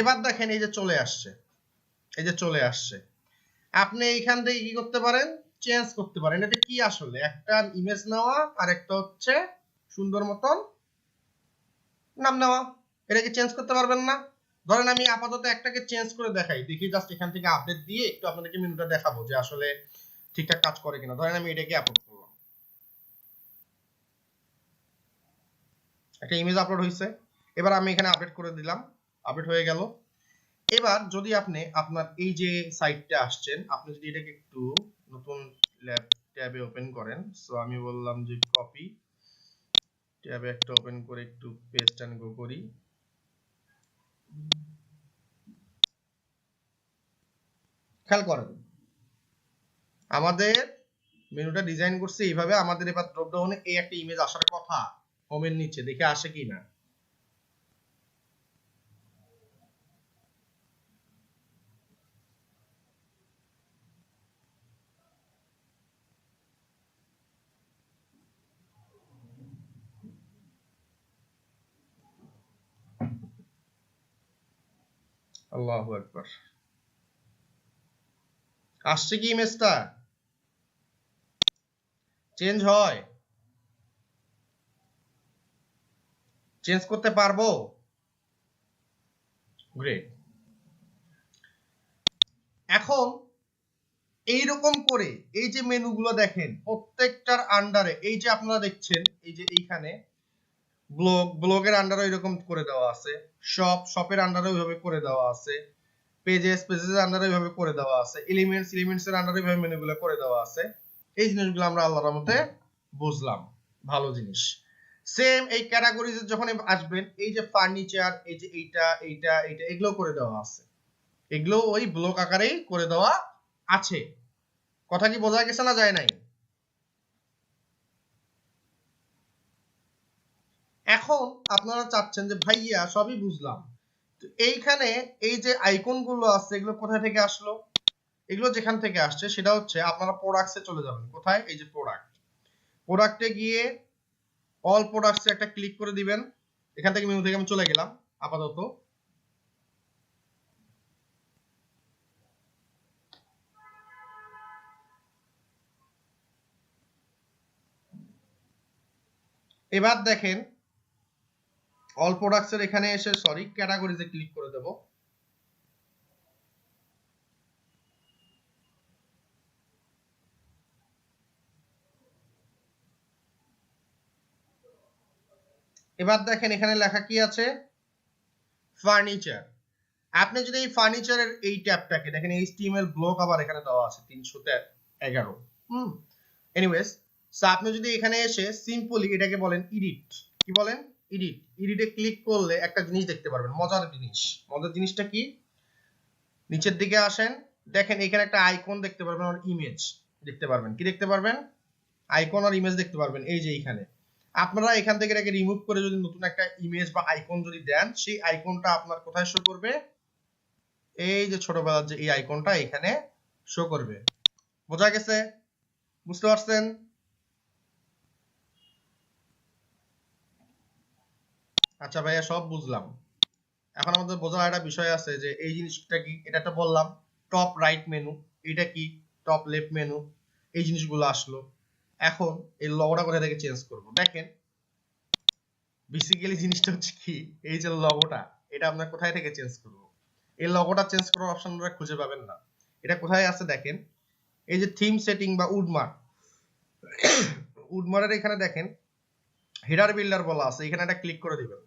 A: এবার দেখেন এই যে চলে আসছে, এই যে চলে আসছে। আপনি এইখান থেকে কি করতে পারেন, চেঞ্জ করতে পারেন। এটা কি আসলে একটা ইমেজ নেওয়া আর একটা হচ্ছে সুন্দর মতন নাম নেওয়া, এটাকে চেঞ্জ করতে পারবেন না? ধরেন আমি আপাতত একটাকে চেঞ্জ করে দেখাই, দেখি জাস্ট এখান থেকে আপডেট দিয়ে একটু আপনাদেরকে মেনুটা দেখাবো যে আসলে ঠিকঠাক কাজ করে কিনা। ধরেন আমি এটাকে আপলোড করলাম, একটা ইমেজ আপলোড হয়েছে। এবার আমি এখানে আপডেট করে দিলাম, আপডেট হয়ে গেল। এবার যদি আপনি আপনার এই যে সাইটটা আসছেন, আপনি যদি এটাকে একটু নতুন ট্যাবে ওপেন করেন, সো আমি বললাম যে কপি ট্যাবে একটা ওপেন করে একটু পেস্ট এন্ড গো করি। খেয়াল করেন আমাদের মেনুটা ডিজাইন করছে এইভাবে। আমাদের এবার ড্রপ ডাউনে এই একটা ইমেজ আসার কথা হোমের নিচে, দেখে আসে কিনা। আল্লাহু আকবার, আসছে কি ইমেজটা? চেঞ্জ হয়? চেঞ্জ করতে পারবো? গ্রেট। এখন এইরকম করে এই যে মেনুগুলো দেখেন প্রত্যেকটার আন্ডারে, এই যে আপনারা দেখছেন এই যে এইখানে ব্লগের আন্ডারে এরকম করে দেওয়া আছে, শপের আন্ডারে ওইভাবে করে দেওয়া আছে, পেজের আন্ডারে ওইভাবে করে দেওয়া আছে, এলিমেন্টস এর আন্ডারে ওইভাবে মেনুগুলো করে দেওয়া আছে। এই জিনিসগুলো আমরা আল্লাহর রহমতে বুঝলাম, ভালো জিনিস। সেম এই ক্যাটাগরিজ যখন আসবেন, এই যে ফার্নিচার, এই যে এইটা এইটা এইটা এগুলো করে দেওয়া আছে, এগুলো ওই ব্লক আকারেই করে দেওয়া আছে। কথা কি বোঝা গেছে না যায় নাই? এখন আপনারা চাচ্ছেন যে ভাইয়া সবই বুঝলাম, তো এইখানে এই যে আইকন গুলো আছে এগুলো কোথা থেকে আসলো? এগুলো যেখান থেকে আসছে সেটা হচ্ছে আপনারা প্রোডাক্টসে চলে যাবেন। কোথায়? এই যে প্রোডাক্টে গিয়ে অল প্রোডাক্টসে একটা ক্লিক করে দিবেন। এখান থেকে মেনু থেকে আমি চলে গেলাম আপাতত। এবার দেখেন অল প্রোডাক্টস এর এখানে এসে ক্যাটাগরিজে ক্লিক করে দেব। এবার দেখেন এখানে লেখা কি আছে, ফার্নিচার। আপনি যদি এই ফার্নিচারের এই ট্যাবটাকে দেখেন, HTML ব্লক আবার এখানে দেওয়া আছে 311। এনিওয়েজ, সো আপনি যদি এখানে এসে সিম্পলি এটাকে বলেন এডিট, কি বলেন? এডিটে ক্লিক করলে একটা জিনিস দেখতে পারবেন, মজার জিনিসটা কি, নিচের দিকে আসেন, দেখেন এখানে একটা আইকন দেখতে পারবেন আর ইমেজ দেখতে পারবেন। কি দেখতে পারবেন? আইকন আর ইমেজ দেখতে পারবেন। এই যে এইখানে আপনারা এখান থেকে এটাকে রিমুভ করে যদি নতুন একটা ইমেজ বা আইকন যদি দেন, সেই আইকনটা আপনার কোথায় শো করবে? এই যে ছোটবেলার যে এই আইকনটা এখানে শো করবে। বোঝা গেছে? বুঝতে পারছেন? আচ্ছা ভাইয়া, সব বুঝলাম। এখন আমাদের বোঝার একটা বিষয় আছে যে এই জিনিসটা কি, এটা তো বললাম টপ রাইট মেনু, এটা কি টপ লেফট মেনু, এই জিনিসগুলো আসলো। এখন এই লগোটা কোথা থেকে চেঞ্জ করব? দেখেন বেসিক্যালি জিনিসটা হচ্ছে কি, এই যে লগোটা, এটা আমরা কোথায় থেকে চেঞ্জ করব? এই লগোটা চেঞ্জ করার অপশন আপনারা খুঁজে পাবেন না। এটা কোথায় আছে দেখেন, এই যে থিম সেটিং বা উডমারের এখানে দেখেন হেডার বিল্ডার বলা আছে, এখানে একটা ক্লিক করে দিবেন।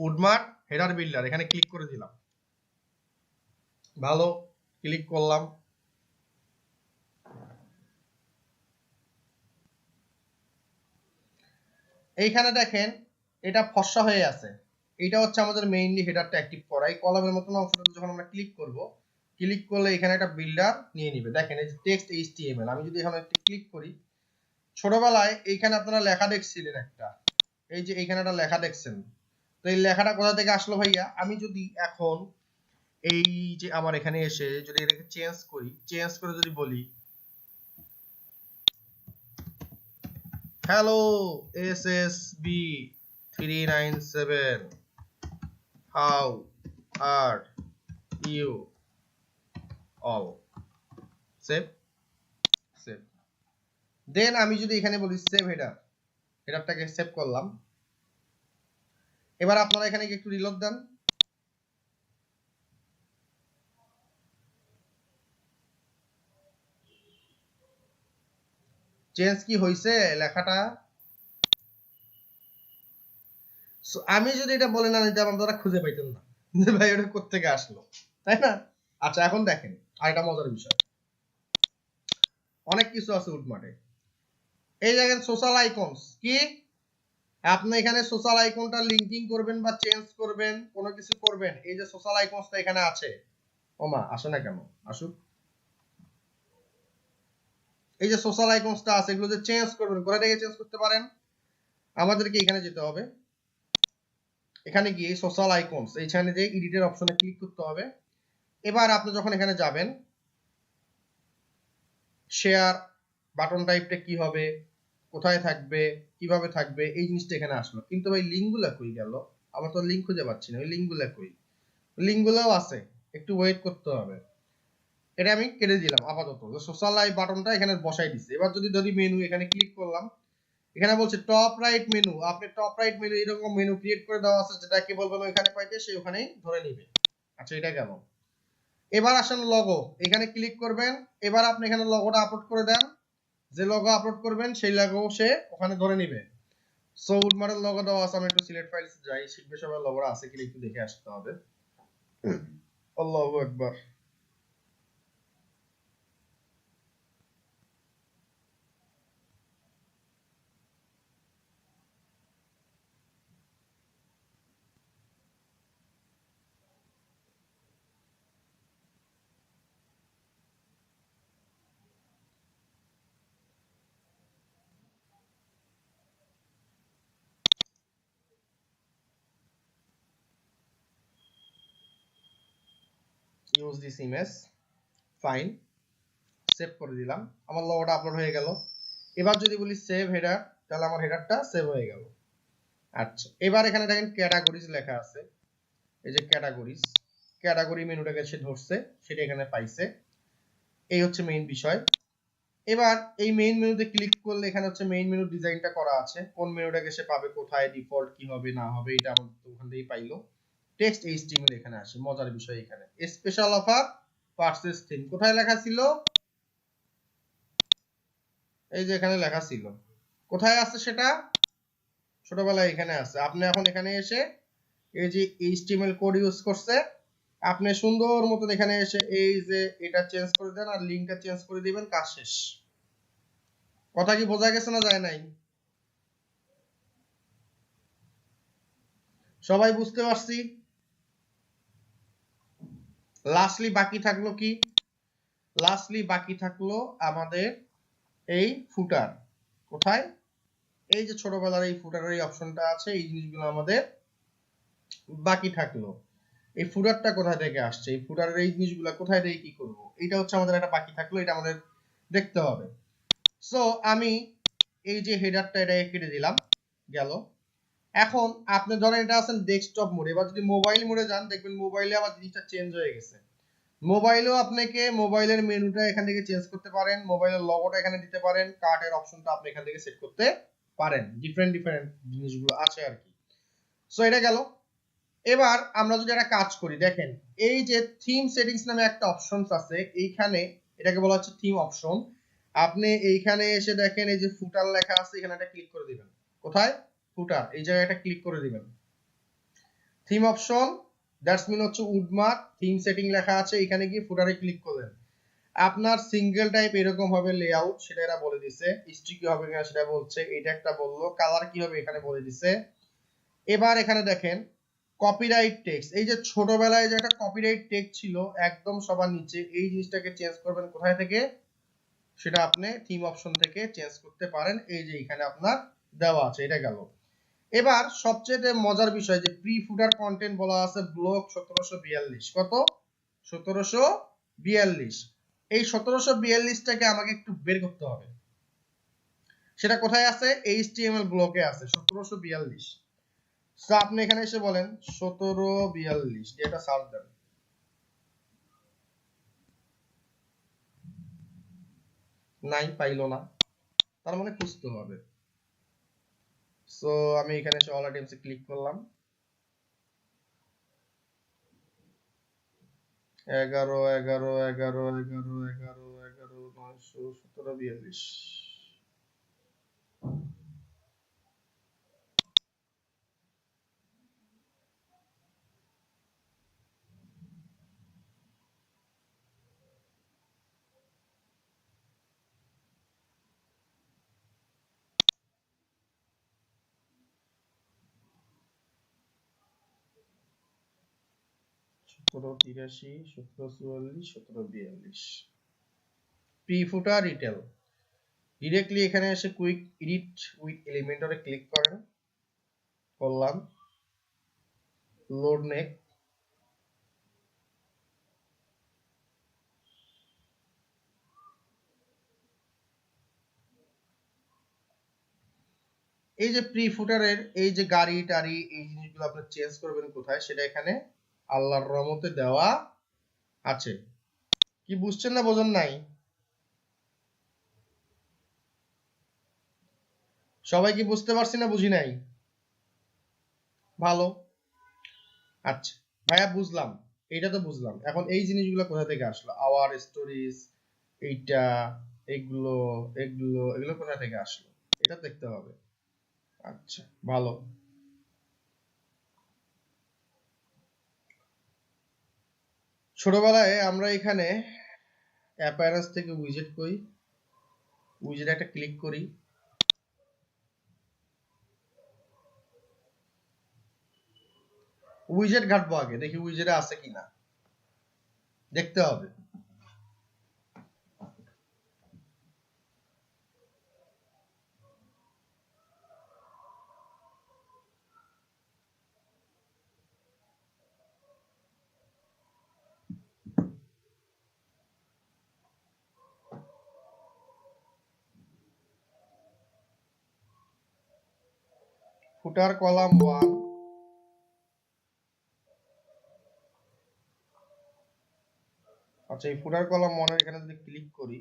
A: উডমার হেডার বিল্ডার, এখানে ক্লিক করে দিলাম। ভালো, ক্লিক করলাম। এইখানে দেখেন এটা ফর্সা হয়ে আছে, এটা হচ্ছে আমাদের মেইনলি হেডারটা অ্যাক্টিভ করা। এই কলামের মতন অংশটাতে যখন আমরা ক্লিক করব, ক্লিক করলে এখানে একটা বিল্ডার নিয়ে নিবে। দেখেন এই যে টেক্সট এইচটিএমএল, আমি যদি এখানে একটা ক্লিক করি, ছোটবেলায় এইখানে আপনারা লেখা দেখছিলেন একটা, এই যে এইখানে একটা লেখা দেখছেন, তো এই লেখাটা কোথা থেকে আসলো ভাইয়া? আমি যদি এখন এই যে আমার এখানে এসে যদি এটাকে চেঞ্জ করি, চেঞ্জ করে যদি বলি hello SSB 397 how are you all, save save, then আমি যদি এখানে বলি সেভ হেডারটাকে সেভ করলাম। এবার আপনারা এখানে একটু রিলোড দেন, চেঞ্জ কি হয়েছে লেখাটা? আমি যদি এটা বলে না নিতাম আপনারা খুঁজে পাইতেন না যে ভাই ওটা কোত্থেকে আসলো, তাই না? আচ্ছা এখন দেখেন আরেকটা মজার বিষয়, অনেক কিছু আছে উডমার্টে। এই জায়গায় সোশ্যাল আইকনস কি, আপনি এখানে সোশ্যাল আইকনটা লিঙ্কিং করবেন বা চেঞ্জ করবেন, কোনো কিছু করবেন, এই যে সোশ্যাল আইকনসটা এখানে আছে। ওমা আসে না কেন? আসুক। এই যে সোশ্যাল আইকনসটা আছে, এগুলো যে চেঞ্জ করবেন, কোথা থেকে চেঞ্জ করতে পারেন? আমাদেরকে এখানে যেতে হবে, এখানে গিয়ে সোশ্যাল আইকনস, এইখানে যে এডিটের অপশনে ক্লিক করতে হবে। এবার আপনি যখন এখানে যাবেন, শেয়ার বাটন টাইপটা কি হবে, কোথায় থাকবে, কিভাবে থাকবে, এই জিনিসটা এখানে আসলো। কিন্তু ভাই লিঙ্কগুলা কই গেল? আমার তো লিঙ্ক খুঁজে পাচ্ছি না, ওই লিঙ্কগুলা কই? লিঙ্কগুলোও আছে, একটু ওয়েট করতে হবে। এটা আমি কেটে দিলাম আপাতত, সোশ্যাল লাইভ বাটনটা এখানে বসাই দিচ্ছি। এবার যদি মেনু এখানে ক্লিক করলাম, এখানে বলছে টপ রাইট মেনু, আপনি টপ রাইট মেনু এরকম মেনু ক্রিয়েট করে দেওয়া আছে, যেটা কি বলবেন ওখানে পাইতে সে ওখানেই ধরে নিবে। আচ্ছা এটা গেল। এবার আসেন লগো, এখানে ক্লিক করবেন। এবার আপনি এখানে লগোটা আপলোড করে দেন, যে লগো আপলোড করবেন সেই লগো সে ওখানে ধরে নিবে। সো উডমারের লগো দেওয়া আছে, আমি একটু সিলেক্ট ফাইলস যাই, শিখবে সবাই লগোটা আছে কিনা একটু দেখে আসতে হবে। আল্লাহু আকবার। Use this image, fine, save করে দিলাম, আমার লগোটা আপলোড হয়ে গেল। এবার যদি বলি সেভ হেডার, তাহলে আমার হেডারটা সেভ হয়ে গেল। আচ্ছা এবার এখানে দেখেন ক্যাটাগরিজ লেখা আছে, এই যে ক্যাটাগরিজ, ক্যাটাগরি মেনুটাকে সে ধরছে, সেটা এখানে পাইছে। এই হচ্ছে মেইন বিষয়। এবার এই মেইন মেনুতে ক্লিক করলে এখানে হচ্ছে মেইন মেনু ডিজাইনটা করা আছে, কোন মেনুটাকে সে পাবে, কোথায় ডিফল্ট কি হবে না হবে, এটা আমাদের ওখান থেকেই পাইলো। টেক্সট এইচটিএমএল এখানে আসে, মজার বিষয় এখানে স্পেশাল অফার পারচেজ থিম কোথায় লেখা ছিল? এই যে এখানে লেখা ছিল, কোথায় আছে সেটা? ছোটবেলায় এখানে আছে। আপনি এখন এখানে এসে এই যে এইচটিএমএল কোড ইউজ করছে, আপনি সুন্দর মতো এখানে এসে এই যে এটা চেঞ্জ করে দেন আর লিংকটা চেঞ্জ করে দিবেন, কাজ শেষ। কথা কি বোঝা গেছে না যায় নাই? সবাই বুঝতে পারছি? লাস্টলি বাকি থাকলো কি? লাস্টলি বাকি থাকলো আমাদের এই ফুটার। কোথায়? এই যে ছোটবেলার এই ফুটারের এই অপশনটা আছে, এই জিনিসগুলো আমাদের বাকি থাকলো। এই ফুটারটা কোথা থেকে আসছে, এই ফুটারের এই জিনিসগুলো কোথায় থেকে কি করব, এটা হচ্ছে আমাদের একটা বাকি থাকলো, এটা আমাদের দেখতে হবে। সো আমি এই যে হেডারটা এটা কেটে দিলাম, গেল। এখন আপনি ধরেন এটা আছেন ডেস্কটপ মোডে, এবার যদি মোবাইল মোডে যান দেখবেন মোবাইলে আবার জিনিসটা চেঞ্জ হয়ে গেছে। মোবাইলেও আপনাকে মোবাইলের মেনুটা এখান থেকে চেঞ্জ করতে পারেন, মোবাইলের লগোটা এখানে দিতে পারেন, কার্টের অপশনটা আপনি এখান থেকে সেট করতে পারেন, ডিফারেন্ট ডিফারেন্ট জিনিসগুলো আছে আর কি। সো এটা গেল। এবার আমরা যদি একটা কাজ করি, দেখেন এই যে থিম সেটিংস নামে একটা অপশনস আছে এইখানে, এটাকে বলা হচ্ছে থিম অপশন। আপনি এইখানে এসে দেখেন এই যে ফুটার লেখা আছে, এখানে একটা ক্লিক করে দিবেন। কোথায়? ফুটার, এই জায়গায় একটা ক্লিক করে দিবেন। থিম অপশন, দ্যাটস মিন হচ্ছে উডমার্ক থিম সেটিং লেখা আছে, এখানে গিয়ে ফুটারে ক্লিক করলেন। আপনার সিঙ্গেল টাইপ এরকম হবে লেআউট, সেটা এরা বলে দিছে। স্টিকি হবে কিনা সেটা বলছে, এটা একটা বললো। কালার কি হবে এখানে বলে দিছে। এবার এখানে দেখেন কপিরাইট টেক্সট, এই যে ছোটবেলায় যে একটা কপিরাইট টেক্সট ছিল একদম সবার নিচে, এই জিনিসটাকে চেঞ্জ করবেন কোথায় থেকে? সেটা আপনি থিম অপশন থেকে চেঞ্জ করতে পারেন, এই যে এখানে আপনার দেওয়া আছে। এটা গেল। এবার সবচেয়ে মজার বিষয় যে প্রি ফুটার কন্টেন্ট বলা আছে ব্লক 1742। কত? 1742। এই 1742টাকে আমাকে একটু বের করতে হবে। সেটা কোথায় আছে? HTML ব্লকে আছে 1742। সো আপনি এখানে এসে বলেন 1742 দিয়ে একটা সার্চ দেন। নাই, পাইলো না, তার মানে খুঁজতে হবে। সো আমি এখানে এসে অল আইটেমসে ক্লিক করলাম। 11 11 11 11 11 11 917 42। সতেরো 83 17 44 17 42 প্রি ফুটার রিটেল। ডিরেক্টলি এখানে এসে কুইক এডিট উইথ এলিমেন্টরে ক্লিক করেন। করলাম। লোড নেক। এই যে প্রি ফুটারের এই যে গাড়ি টাড়ি এই জিনিসগুলো আপনি চেঞ্জ করবেন কোথায়, সেটা এখানে আল্লাহর রহমতে দেওয়া আছে। কি বুঝছেন না বোঝেন নাই? সবাই কি বুঝতে পারছি না বুঝি নাই? ভালো। আচ্ছা ভাইয়া বুঝলাম, এইটা তো বুঝলাম। এখন এই জিনিসগুলো কোথা থেকে আসলো? আওয়ার স্টোরিজ, এইটা, এগুলো, এগুলো এগুলো কোথা থেকে আসলো এটা দেখতে হবে। আচ্ছা ভালো। ছোটবেলায় আমরা এখানে অ্যাপিয়ারেন্স থেকে উইজেট করি, উইজেট একটা ক্লিক করি। উইজেট ঘাটবো আগে, দেখি উইজেটে আছে কিনা, দেখতে হবে। ফুটার কলাম 1। আচ্ছা এই ফুটার কলাম 1 এখানে যদি ক্লিক করি,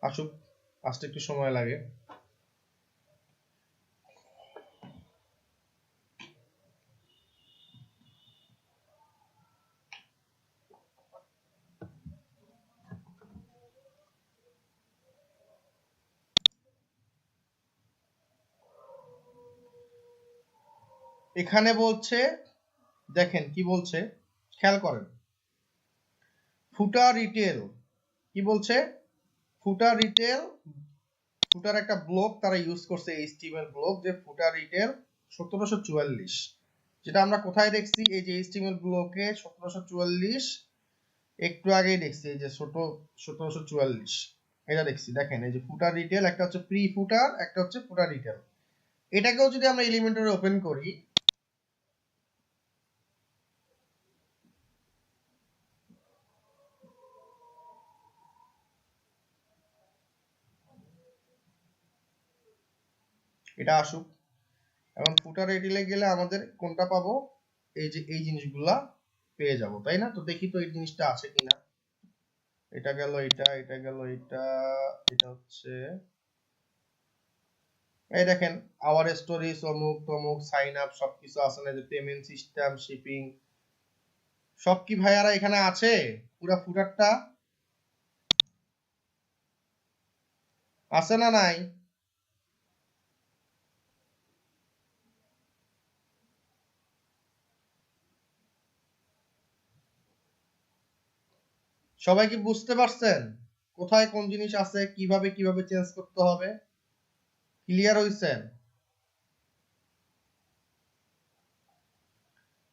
A: আসুক, আসতে একটু সময় লাগে। এখানে বলছে, দেখেন কি বলছে, খেয়াল করেন, ফুটার রিটেল কি বলছে, ফুটার রিটেল, ফুটার একটা ব্লক তারা ইউজ করছে এইচটিএমএল ব্লক, যে ফুটার রিটেল 1744, যেটা আমরা কোথায় দেখছি, এই যে এইচটিএমএল ব্লকে 1744 একটু আগেই দেখছি, এই যে 1744 এটা দেখছি। দেখেন এই যে ফুটার রিটেল, একটা হচ্ছে প্রি ফুটার, একটা হচ্ছে ফুটার রিটেল। এটাকেও যদি আমরা এলিমেন্টরে ওপেন করি, এটা আসুক, এখন ফুটার রিটেলে গেলে আমাদের কোনটা পাবো, এই যে এই জিনিসগুলা পেয়ে যাব, তাই না? তো দেখি তো এই জিনিসটা আছে কিনা। এটা গেল, এটা গেল, এটা হচ্ছে, এই দেখেন আওয়ার স্টোরিজ, অমুক তমুক, সাইন আপ সবকিছু আছে না, যে পেমেন্ট সিস্টেম, শিপিং, সব কি ভাইয়ারা এখানে আছে? পুরা ফুটারটা আছে না নাই? সবাই কি বুঝতে পারছেন কোথায় কোন জিনিস আছে, কিভাবে কিভাবে চেঞ্জ করতে হবে? ক্লিয়ার হইছেন?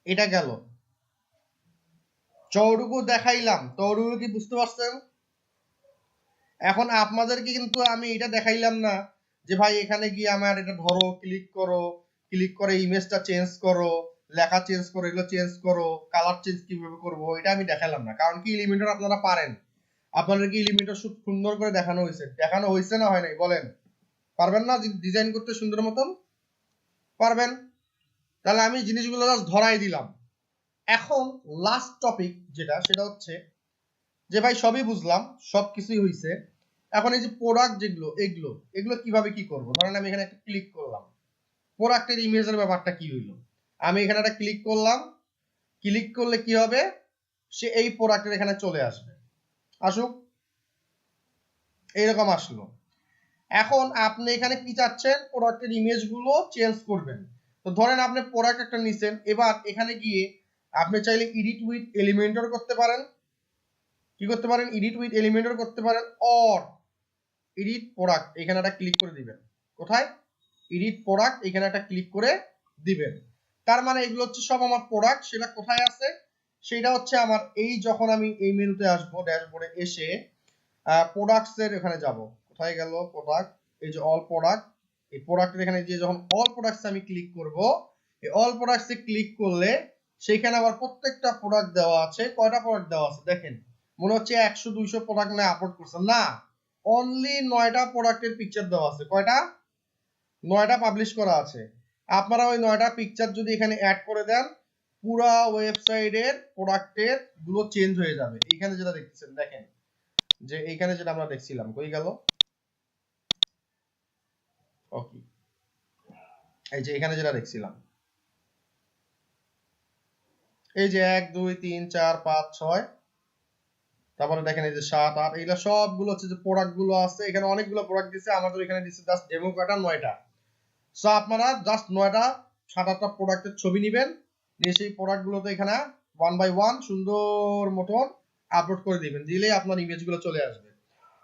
A: এটা গেল, চৌরুকু দেখাইলাম, চৌরুকু কি বুঝতে পারছেন? এখন আপনাদেরকে কিন্তু আমি এটা দেখাইলাম না যে ভাই এখানে গিয়ে আমার এটা ধরো, ক্লিক করো, ক্লিক করে ইমেজটা চেঞ্জ করো, লেখা চেঞ্জ করো, এগুলো চেঞ্জ করো, কালার চেঞ্জ কিভাবে করবো, এটা আমি দেখাইলাম না। কারণ কি এলিমেন্টর আপনারা পারেন, আপনাদেরকে এলিমেন্টর খুব সুন্দর করে দেখানো হয়েছে না হয় নাই বলেন? পারবেন না ডিজাইন করতে সুন্দর মতন? পারবেন। তাহলে আমি জিনিসগুলো জাস্ট ধরাই দিলাম। এখন লাস্ট টপিক যেটা, সেটা হচ্ছে যে ভাই সবই বুঝলাম, সবকিছুই হইছে, এখন এই যে প্রোডাক্ট যেগুলো, এগুলো কিভাবে কি করব? ধরেন আমি এখানে একটা ক্লিক করলাম, প্রোডাক্টের ইমেজের ব্যাপারটা কি হইলো, আমি এখানে একটা ক্লিক করলাম, ক্লিক করলে কি হবে, সে এই প্রোডাক্টের এখানে চলে আসবে, আসুক, এইরকম আসলো। এখন আপনি এখানে কি চাচ্ছেন, প্রোডাক্টের ইমেজগুলো চেঞ্জ করবেন। তো ধরেন আপনি প্রোডাক্ট একটা নিছেন, এবার এখানে গিয়ে আপনি চাইলে এডিট উইথ এলিমেন্টর করতে পারেন, কি করতে পারেন, এডিট উইথ এলিমেন্টর করতে পারেন, অর এডিট প্রোডাক্ট এখানে একটা ক্লিক করে দিবেন। কোথায়? এডিট প্রোডাক্ট এখানে একটা ক্লিক করে দিবেন। তার মানে এগুলো হচ্ছে সব আমার প্রোডাক্ট, সেটা কোথায় আছে, সেটা হচ্ছে আমার এই, যখন আমি এই মেনুতে আসবো, ড্যাশবোর্ডে এসে প্রোডাক্টস এর এখানে যাব, কোথায় গেল প্রোডাক্ট, এই যে অল প্রোডাক্ট, এই প্রোডাক্টের এখানে গিয়ে যখন অল প্রোডাক্টস আমি ক্লিক করব, এই অল প্রোডাক্টস এ ক্লিক করলে সেখানে আবার প্রত্যেকটা প্রোডাক্ট দেওয়া আছে। কয়টা প্রোডাক্ট দেওয়া আছে দেখেন, মনে হচ্ছে 100-200 প্রোডাক্ট না আপলোড করছেন, না, অনলি 9টা প্রোডাক্টের পিকচার দেওয়া আছে। কয়টা? 9টা পাবলিশ করা আছে। আপনারা ওই 9টা পিকচার যদি এখানে অ্যাড করে দেন, পুরা ওয়েবসাইটের প্রোডাক্টের গুলো চেঞ্জ হয়ে যাবে। এইখানে যেটা দেখতেছেন, দেখেন যে এইখানে যেটা আমরা দেখছিলাম, কই গেল, ওকে, এই যে এখানে যেটা দেখছিলাম, এই যে 1 2 3 4 5 6, তারপরে দেখেন এই যে 7 8, এইগুলা সবগুলো হচ্ছে যে প্রোডাক্ট গুলো আছে। এখানে অনেকগুলো প্রোডাক্ট দিছে, আমাদের এখানে দিছে জাস্ট ডেমো কয়টা, 9টা। সো আপনারা জাস্ট 9টা 7-8টা প্রোডাক্টের ছবি নেবেন, নিয়ে সেই প্রোডাক্ট গুলোতে এখানে 1 বাই 1 সুন্দর মতন আপলোড করে দিবেন, দিলেই আপনার ইমেজগুলো চলে আসবে।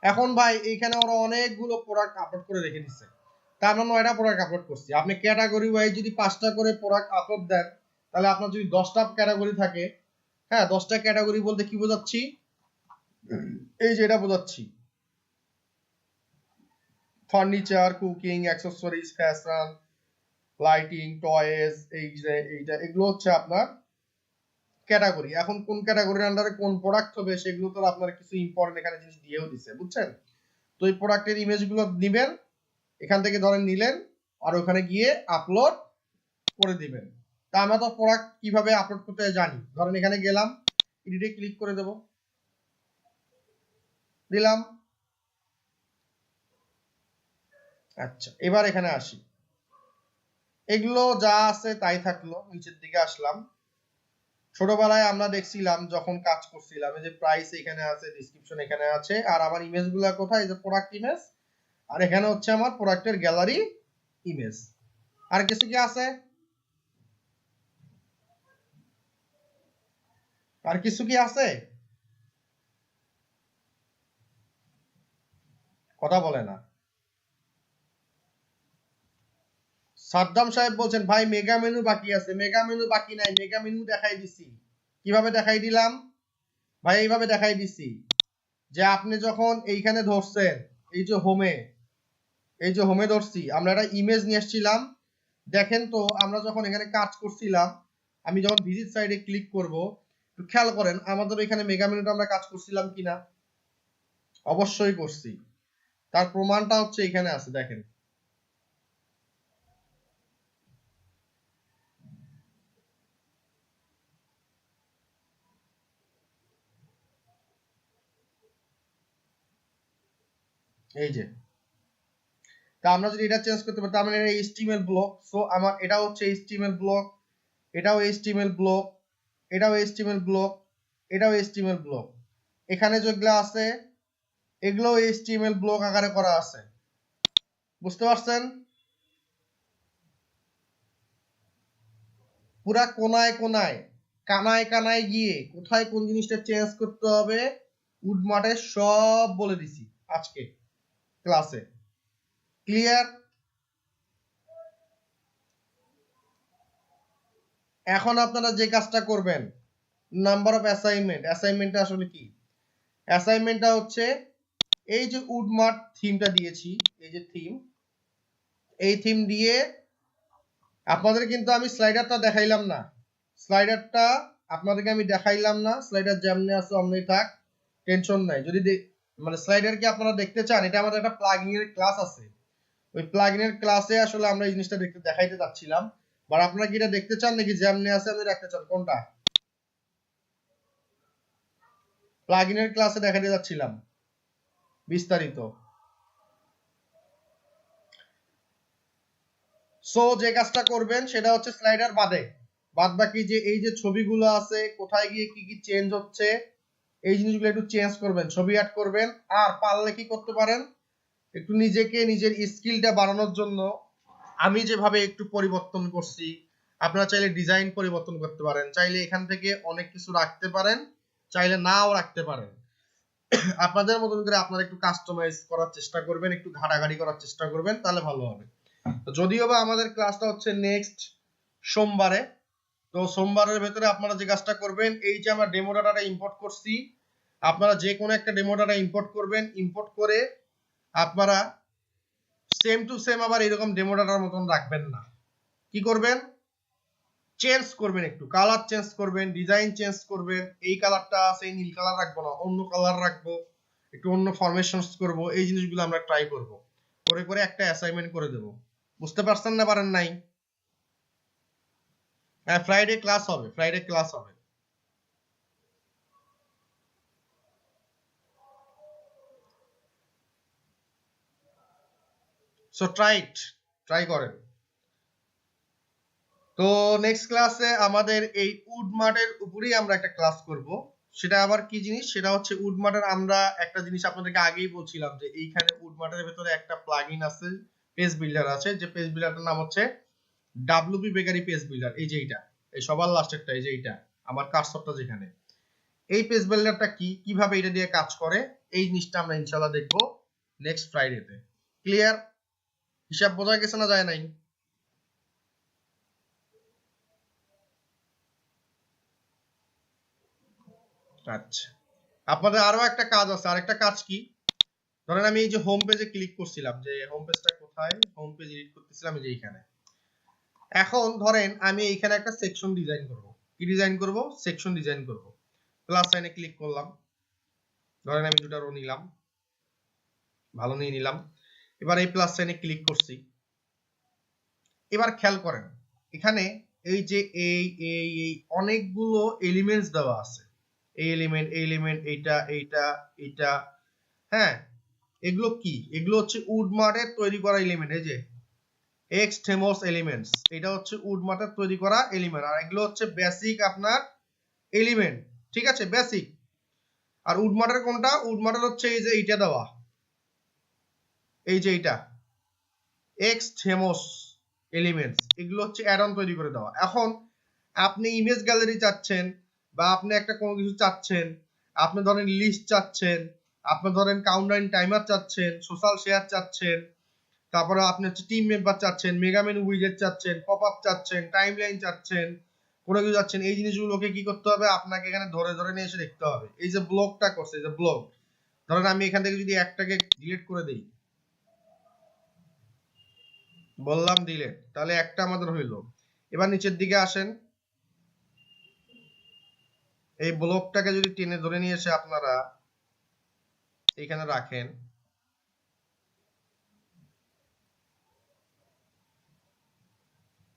A: এখন ভাই এইখানে ওরা অনেকগুলো প্রোডাক্ট আপলোড করে রেখে দিচ্ছে, তা আমরা 9টা প্রোডাক্ট আপলোড করছি। আপনি ক্যাটাগরি ওয়াইজ যদি 5টা করে প্রোডাক্ট আপলোড দেন, তাহলে আপনার যদি 10টা ক্যাটাগরি থাকে, হ্যাঁ 10টা ক্যাটাগরি বলতে কি বোঝাচ্ছি, এই যে এটা বোঝাচ্ছি, furniture, cooking, accessories, fashion, lighting, toys, এই যে এইটা, এগুলো হচ্ছে আপনার ক্যাটাগরি। এখন কোন ক্যাটাগরির আন্ডারে কোন প্রোডাক্ট হবে সেগুলো তো আপনার কিছু ইম্পর্টেন্ট এখানে জিনিস দিয়েও দিছে, বুঝছেন? তো এই প্রোডাক্টের ইমেজগুলো দিবেন, এখান থেকে ধরেন নিলেন, আর ওখানে গিয়ে আপলোড করে দিবেন। তা আমরা তো প্রোডাক্ট কিভাবে আপলোড করতে জানি, ধরেন এখানে গেলাম, এডিটে ক্লিক করে দেব, দিলাম। আচ্ছা, এবার এখানে আসি, এগুলো যা আছে তাই থাকলো, নিচের দিকে আসলাম। ছোটবেলায় আমরা দেখছিলাম যখন কাজ করছিলাম, এই যে প্রাইস এখানে আছে, ডেসক্রিপশন এখানে আছে, আর আমার ইমেজগুলো কোথায়, এই যে প্রোডাক্ট ইমেজ, আর এখানে হচ্ছে আমার প্রোডাক্টের গ্যালারি ইমেজ। আর কিছু কি আছে? আর কিছু কি আছে? কথা বলে না। সাদ্দাম সাহেব বলছেন ভাই মেগা মেনু বাকি আছে। মেগা মেনু বাকি নাই, মেগা মেনু দেখাই দিছি। কিভাবে দেখাই দিলাম ভাই? এইভাবে দেখাই দিছি যে আপনি যখন এইখানে ধরছেন, এই যে হোমে, এই যে হোমে ধরছি, আমরা একটা ইমেজ নিয়ে এসেছিলাম। দেখেন তো আমরা যখন এখানে কাজ করছিলাম, আমি যখন ভিজিট সাইডে ক্লিক করব, একটু খেয়াল করেন আমাদের এখানে মেগা মেনুটা আমরা কাজ করছিলাম কিনা। অবশ্যই করছি, তার প্রমাণটা হচ্ছে এখানে আছে, দেখেন। এই যে, তা আমরা যদি এটা চেঞ্জ করতে পারি, তার মানে এটা HTML ব্লক। সো আমার এটা হচ্ছে HTML ব্লক, এটাও HTML ব্লক, এটাও HTML ব্লক, এটাও HTML ব্লক। এখানে যেগুলো আছে এগুলো HTML ব্লক আকারে করা আছে। বুঝতে পারছেন? পুরা কোনায় কোনায়, কানায় কানায় গিয়ে কোথায় কোন জিনিসটা চেঞ্জ করতে হবে উডমার্টে সব বলে দিছি আজকে ক্লাসে। ক্লিয়ার? এখন আপনারা যে কাজটা করবেন, নাম্বার অফ অ্যাসাইনমেন্ট। অ্যাসাইনমেন্টটা আসলে কি? অ্যাসাইনমেন্টটা হচ্ছে এই যে উডমার্ট থিমটা দিয়েছি, এই যে থিম, এই থিম দিয়ে আপনাদের কিন্তু আমি স্লাইডারটা দেখাইলাম না। স্লাইডারটা আপনাদেরকে আমি দেখাইলাম না। স্লাইডার যেমনি আছে অমনি থাক, টেনশন নাই। যদি মানে স্লাইডার কি আপনারা দেখতে চান, এটা আমাদের একটা প্লাগইন এর ক্লাস আছে। ওই প্লাগইন এর ক্লাসে আসলে আমরা এই জিনিসটা দেখাইতে যাচ্ছিলাম। বাট আপনারা কি এটা দেখতে চান নাকি যেমনি আছে আপনি রাখতে চান, কোনটা? প্লাগইন এর ক্লাসে দেখাতে যাচ্ছিলাম বিস্তারিত। সো যে কাজটা করবেন সেটা হচ্ছে স্লাইডার বাদে বাদ বাকি যে এই যে ছবিগুলো আছে, কোথায় গিয়ে কি কি চেঞ্জ হচ্ছে, এই জিনিসগুলো একটু চেঞ্জ করবেন, ছবি অ্যাড করবেন। আর পারলে কি করতে পারেন, একটু নিজেকে নিজের স্কিলটা বাড়ানোর জন্য আমি যেভাবে একটু পরিবর্তন করছি, আপনারা চাইলে ডিজাইন পরিবর্তন করতে পারেন, চাইলে এখান থেকে অনেক কিছু রাখতে পারেন, চাইলে নাও রাখতে পারেন। আপনাদের মতন করে আপনারা একটু কাস্টমাইজ করার চেষ্টা করবেন, একটু ঘাটাঘাটি করার চেষ্টা করবেন, তাহলে ভালো হবে। যদিও বা আমাদের ক্লাসটা হচ্ছে নেক্সট সোমবারে, তো সোমবারের ভেতরে আপনারা যে কাজটা করবেন, এই যে আমরা ডেমো ডাটাটা ইম্পোর্ট করছি, আপনারা যে কোনো একটা ডেমো ডাটা ইম্পোর্ট করবেন। ইম্পোর্ট করে আপনারা সেম টু সেম আবার এরকম ডেমো ডাটার মতন রাখবেন না। কি করবেন? চেঞ্জ করবেন, একটু কালার চেঞ্জ করবেন, ডিজাইন চেঞ্জ করবেন। এই কালারটা সেই নীল কালার রাখবো না, অন্য কালার রাখবো, একটু অন্য ফরমেশনস করব। এই জিনিসগুলো আমরা ট্রাই করব, করে করে একটা অ্যাসাইনমেন্ট করে দেব। বুঝতে পারছেন না পারেন নাই? হ্যাঁ, ফ্রাইডে ক্লাস হবে, ফ্রাইডে ক্লাস হবে। সো ট্রাই করেন। তো নেক্সট ক্লাসে আমাদের এই উডমার্টের উপরেই আমরা একটা ক্লাস করব। সেটা আবার কি জিনিস? সেটা হচ্ছে উডমার্টের আমরা একটা জিনিস আপনাদেরকে আগেই বলছিলাম যে এইখানে উডমার্টের ভেতরে একটা প্লাগইন আছে, পেজ বিল্ডার আছে, যে পেজ বিল্ডারটার নাম হচ্ছে ডাব্লিউপি বেকারি পেজ বিল্ডার। এই যে এইটা, এই সবার লাস্টেরটা, এই যে এইটা আমার কার্সরটা যেখানে, এই পেজ বিল্ডারটা কি, কিভাবে এটা দিয়ে কাজ করে, এই জিনিসটা আমরা ইনশাআল্লাহ দেখব নেক্সট ফ্রাইডেতে। ক্লিয়ার? হিসাব বোঝা গেছে না যায় নাই? আচ্ছা, আপনাদের আরো একটা কাজ আছে। আরেকটা কাজ কি? ধরেন আমি এই যে হোম পেজে ক্লিক করছিলাম, যে হোম পেজটা কোথায়, হোম পেজ এডিট করতেছিলাম এই যে এইখানে। এখন ধরেন আমি এইখানে একটা সেকশন ডিজাইন করব। কি ডিজাইন করব? সেকশন ডিজাইন করব। প্লাস সাইনে ক্লিক করলাম, ধরেন আমি দুটো রো নিলাম, ভালো নিয়ে নিলাম। এবার এই প্লাস সাইনে ক্লিক করছি। এবার খেয়াল করেন এখানে এই যে এই অনেকগুলো এলিমেন্টস দেওয়া আছে। এই এলিমেন্ট, এই এলিমেন্ট, এইটা এইটা এইটা, হ্যাঁ, এগুলো কি? এগুলো হচ্ছে উডমার্টের তৈরি করা এলিমেন্ট। এই যে এক্সটেমোস এলিমেন্টস, এটা হচ্ছে উডমার্টের তৈরি করা এলিমেন্ট। আর এগুলো হচ্ছে বেসিক আপনার এলিমেন্ট, ঠিক আছে, বেসিক। আর উডমার্টের কোনটা? উডমার্টের হচ্ছে এই যে এইটা দেওয়া, এই যে এইটা এক্সটেমোস এলিমেন্টস, এগুলো হচ্ছে অ্যাড অন তৈরি করে দেওয়া। এখন আপনি ইমেজ গ্যালারি চাচ্ছেন বা আপনি একটা কোনো কিছু চাচ্ছেন, আপনি ধরেন লিস্ট চাচ্ছেন, আপনি ধরেন কাউন্টডাউন টাইমার চাচ্ছেন, সোশ্যাল শেয়ার চাচ্ছেন, তারপরে আপনি হচ্ছে টিম মেম্বার চাচ্ছেন, মেগা মেনু উইজেট চাচ্ছেন, পপ আপ চাচ্ছেন, টাইমলাইন চাচ্ছেন, কোনো কিছু চাচ্ছেন, এই জিনিসগুলোকে কি করতে হবে, আপনাকে এখানে ধরে ধরে নিয়ে এসে দেখতে হবে। এই যে ব্লকটা করছে, এই যে ব্লক, ধরেন আমি এখান থেকে যদি একটাকে ডিলিট করে দেই, বললাম ডিলিট, তাহলে একটা আমাদের হইলো। এবার নিচের দিকে আসেন, এই ব্লকটাকে যদি টেনে ধরে নিয়ে এসে আপনারা এখানে রাখেন,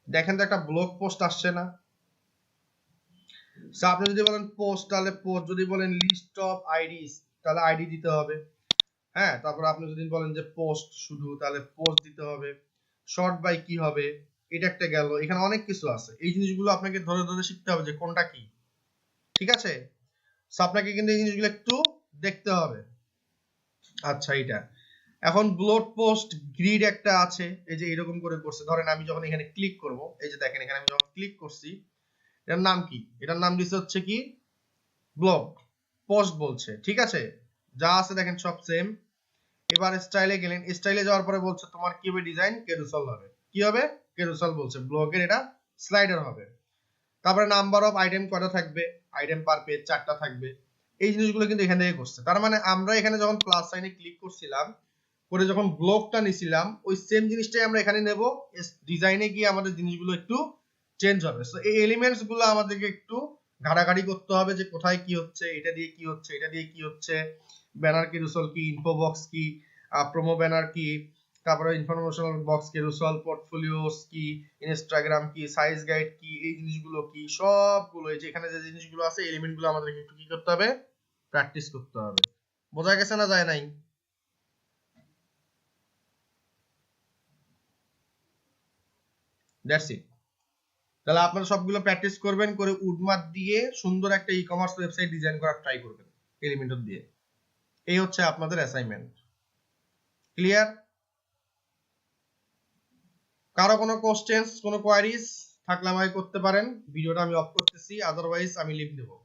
A: দেখেন তো একটা ব্লগ পোস্ট আসছে না? আপনি যদি বলেন পোস্ট তাহলে পোস্ট, যদি বলেন লিস্ট অফ আইডিস তাহলে আইডি দিতে হবে। হ্যাঁ, তারপর আপনি যদি বলেন যে পোস্ট শুধু তাহলে পোস্ট দিতে হবে। শর্ট বাই কি হবে, এটা একটা গেল। এখানে অনেক কিছু আছে, এই জিনিসগুলো আপনাকে ধরে ধরে শিখতে হবে যে কোনটা কি। ঠিক আছে, আপনাকে কিন্তু এই জিনিসগুলো একটু দেখতে হবে। আচ্ছা, এটা এখন ব্লগ পোস্ট গ্রিড একটা আছে, এই যে এরকম করে করছে। ধরেন আমি যখন এখানে ক্লিক করব, এই যে দেখেন এখানে আমি যখন ক্লিক করছি, এটার নাম কি? এটার নাম দিচ্ছে হচ্ছে কি ব্লগ পোস্ট বলছে। ঠিক আছে, যা আছে দেখেন সব সেম। এবার স্টাইলে গেলেন, স্টাইলে যাওয়ার পরে বলছে তোমার কি হবে, ডিজাইন ক্যারুসেল হবে। কি হবে? ক্যারুসেল বলছে। ব্লগের এটা স্লাইডার হবে। তারপরে নাম্বার অফ আইটেম কয়টা থাকবে, আইটেম পার পেজ 4টা থাকবে। এই জিনিসগুলো কিন্তু এখান থেকে করছে। তার মানে আমরা এখানে যখন প্লাস সাইনে ক্লিক করছিলাম, করে যখন ব্লকটা নিছিলাম, ওই সেম জিনিসটাই আমরা এখানে নেব। ডিজাইনে গিয়ে আমাদের জিনিসগুলো একটু চেঞ্জ হবে। সো এই এলিমেন্টস গুলো আমাদেরকে একটু ঘাটাঘাটি করতে হবে যে কোথায় কি হচ্ছে, এটা দিয়ে কি হচ্ছে, এটা দিয়ে কি হচ্ছে, ব্যানার ক্যারুসেল কি, ইনফো বক্স কি, প্রোমো ব্যানার কি, তারপরে ইনফরমেশনাল বক্স ক্যারুসেল, পোর্টফোলিওস কি, ইনস্টাগ্রাম কি, সাইজ গাইড কি, এই জিনিসগুলো কি, সবগুলো এই যে এখানে যে জিনিসগুলো আছে, এলিমেন্ট গুলো আমাদেরকে একটু কি করতে হবে, প্র্যাকটিস করতে হবে। বোঝা গেছে না যায় নাই? That's it. তাহলে আপনারা সবগুলো প্র্যাকটিস করবেন, করে উডমার্ক দিয়ে সুন্দর একটা ই কমার্স ওয়েবসাইট ডিজাইন করার ট্রাই করবেন এলিমেন্টর দিয়ে। এই হচ্ছে আপনাদের অ্যাসাইনমেন্ট। ক্লিয়ার? কারো কোনো কোশ্চেন্স, কোনো কোয়ারিজ থাকলে আমাকে করতে পারেন। ভিডিওটা আমি অফ করতেছি, আদারওয়াইজ আমি লিভ দেবো।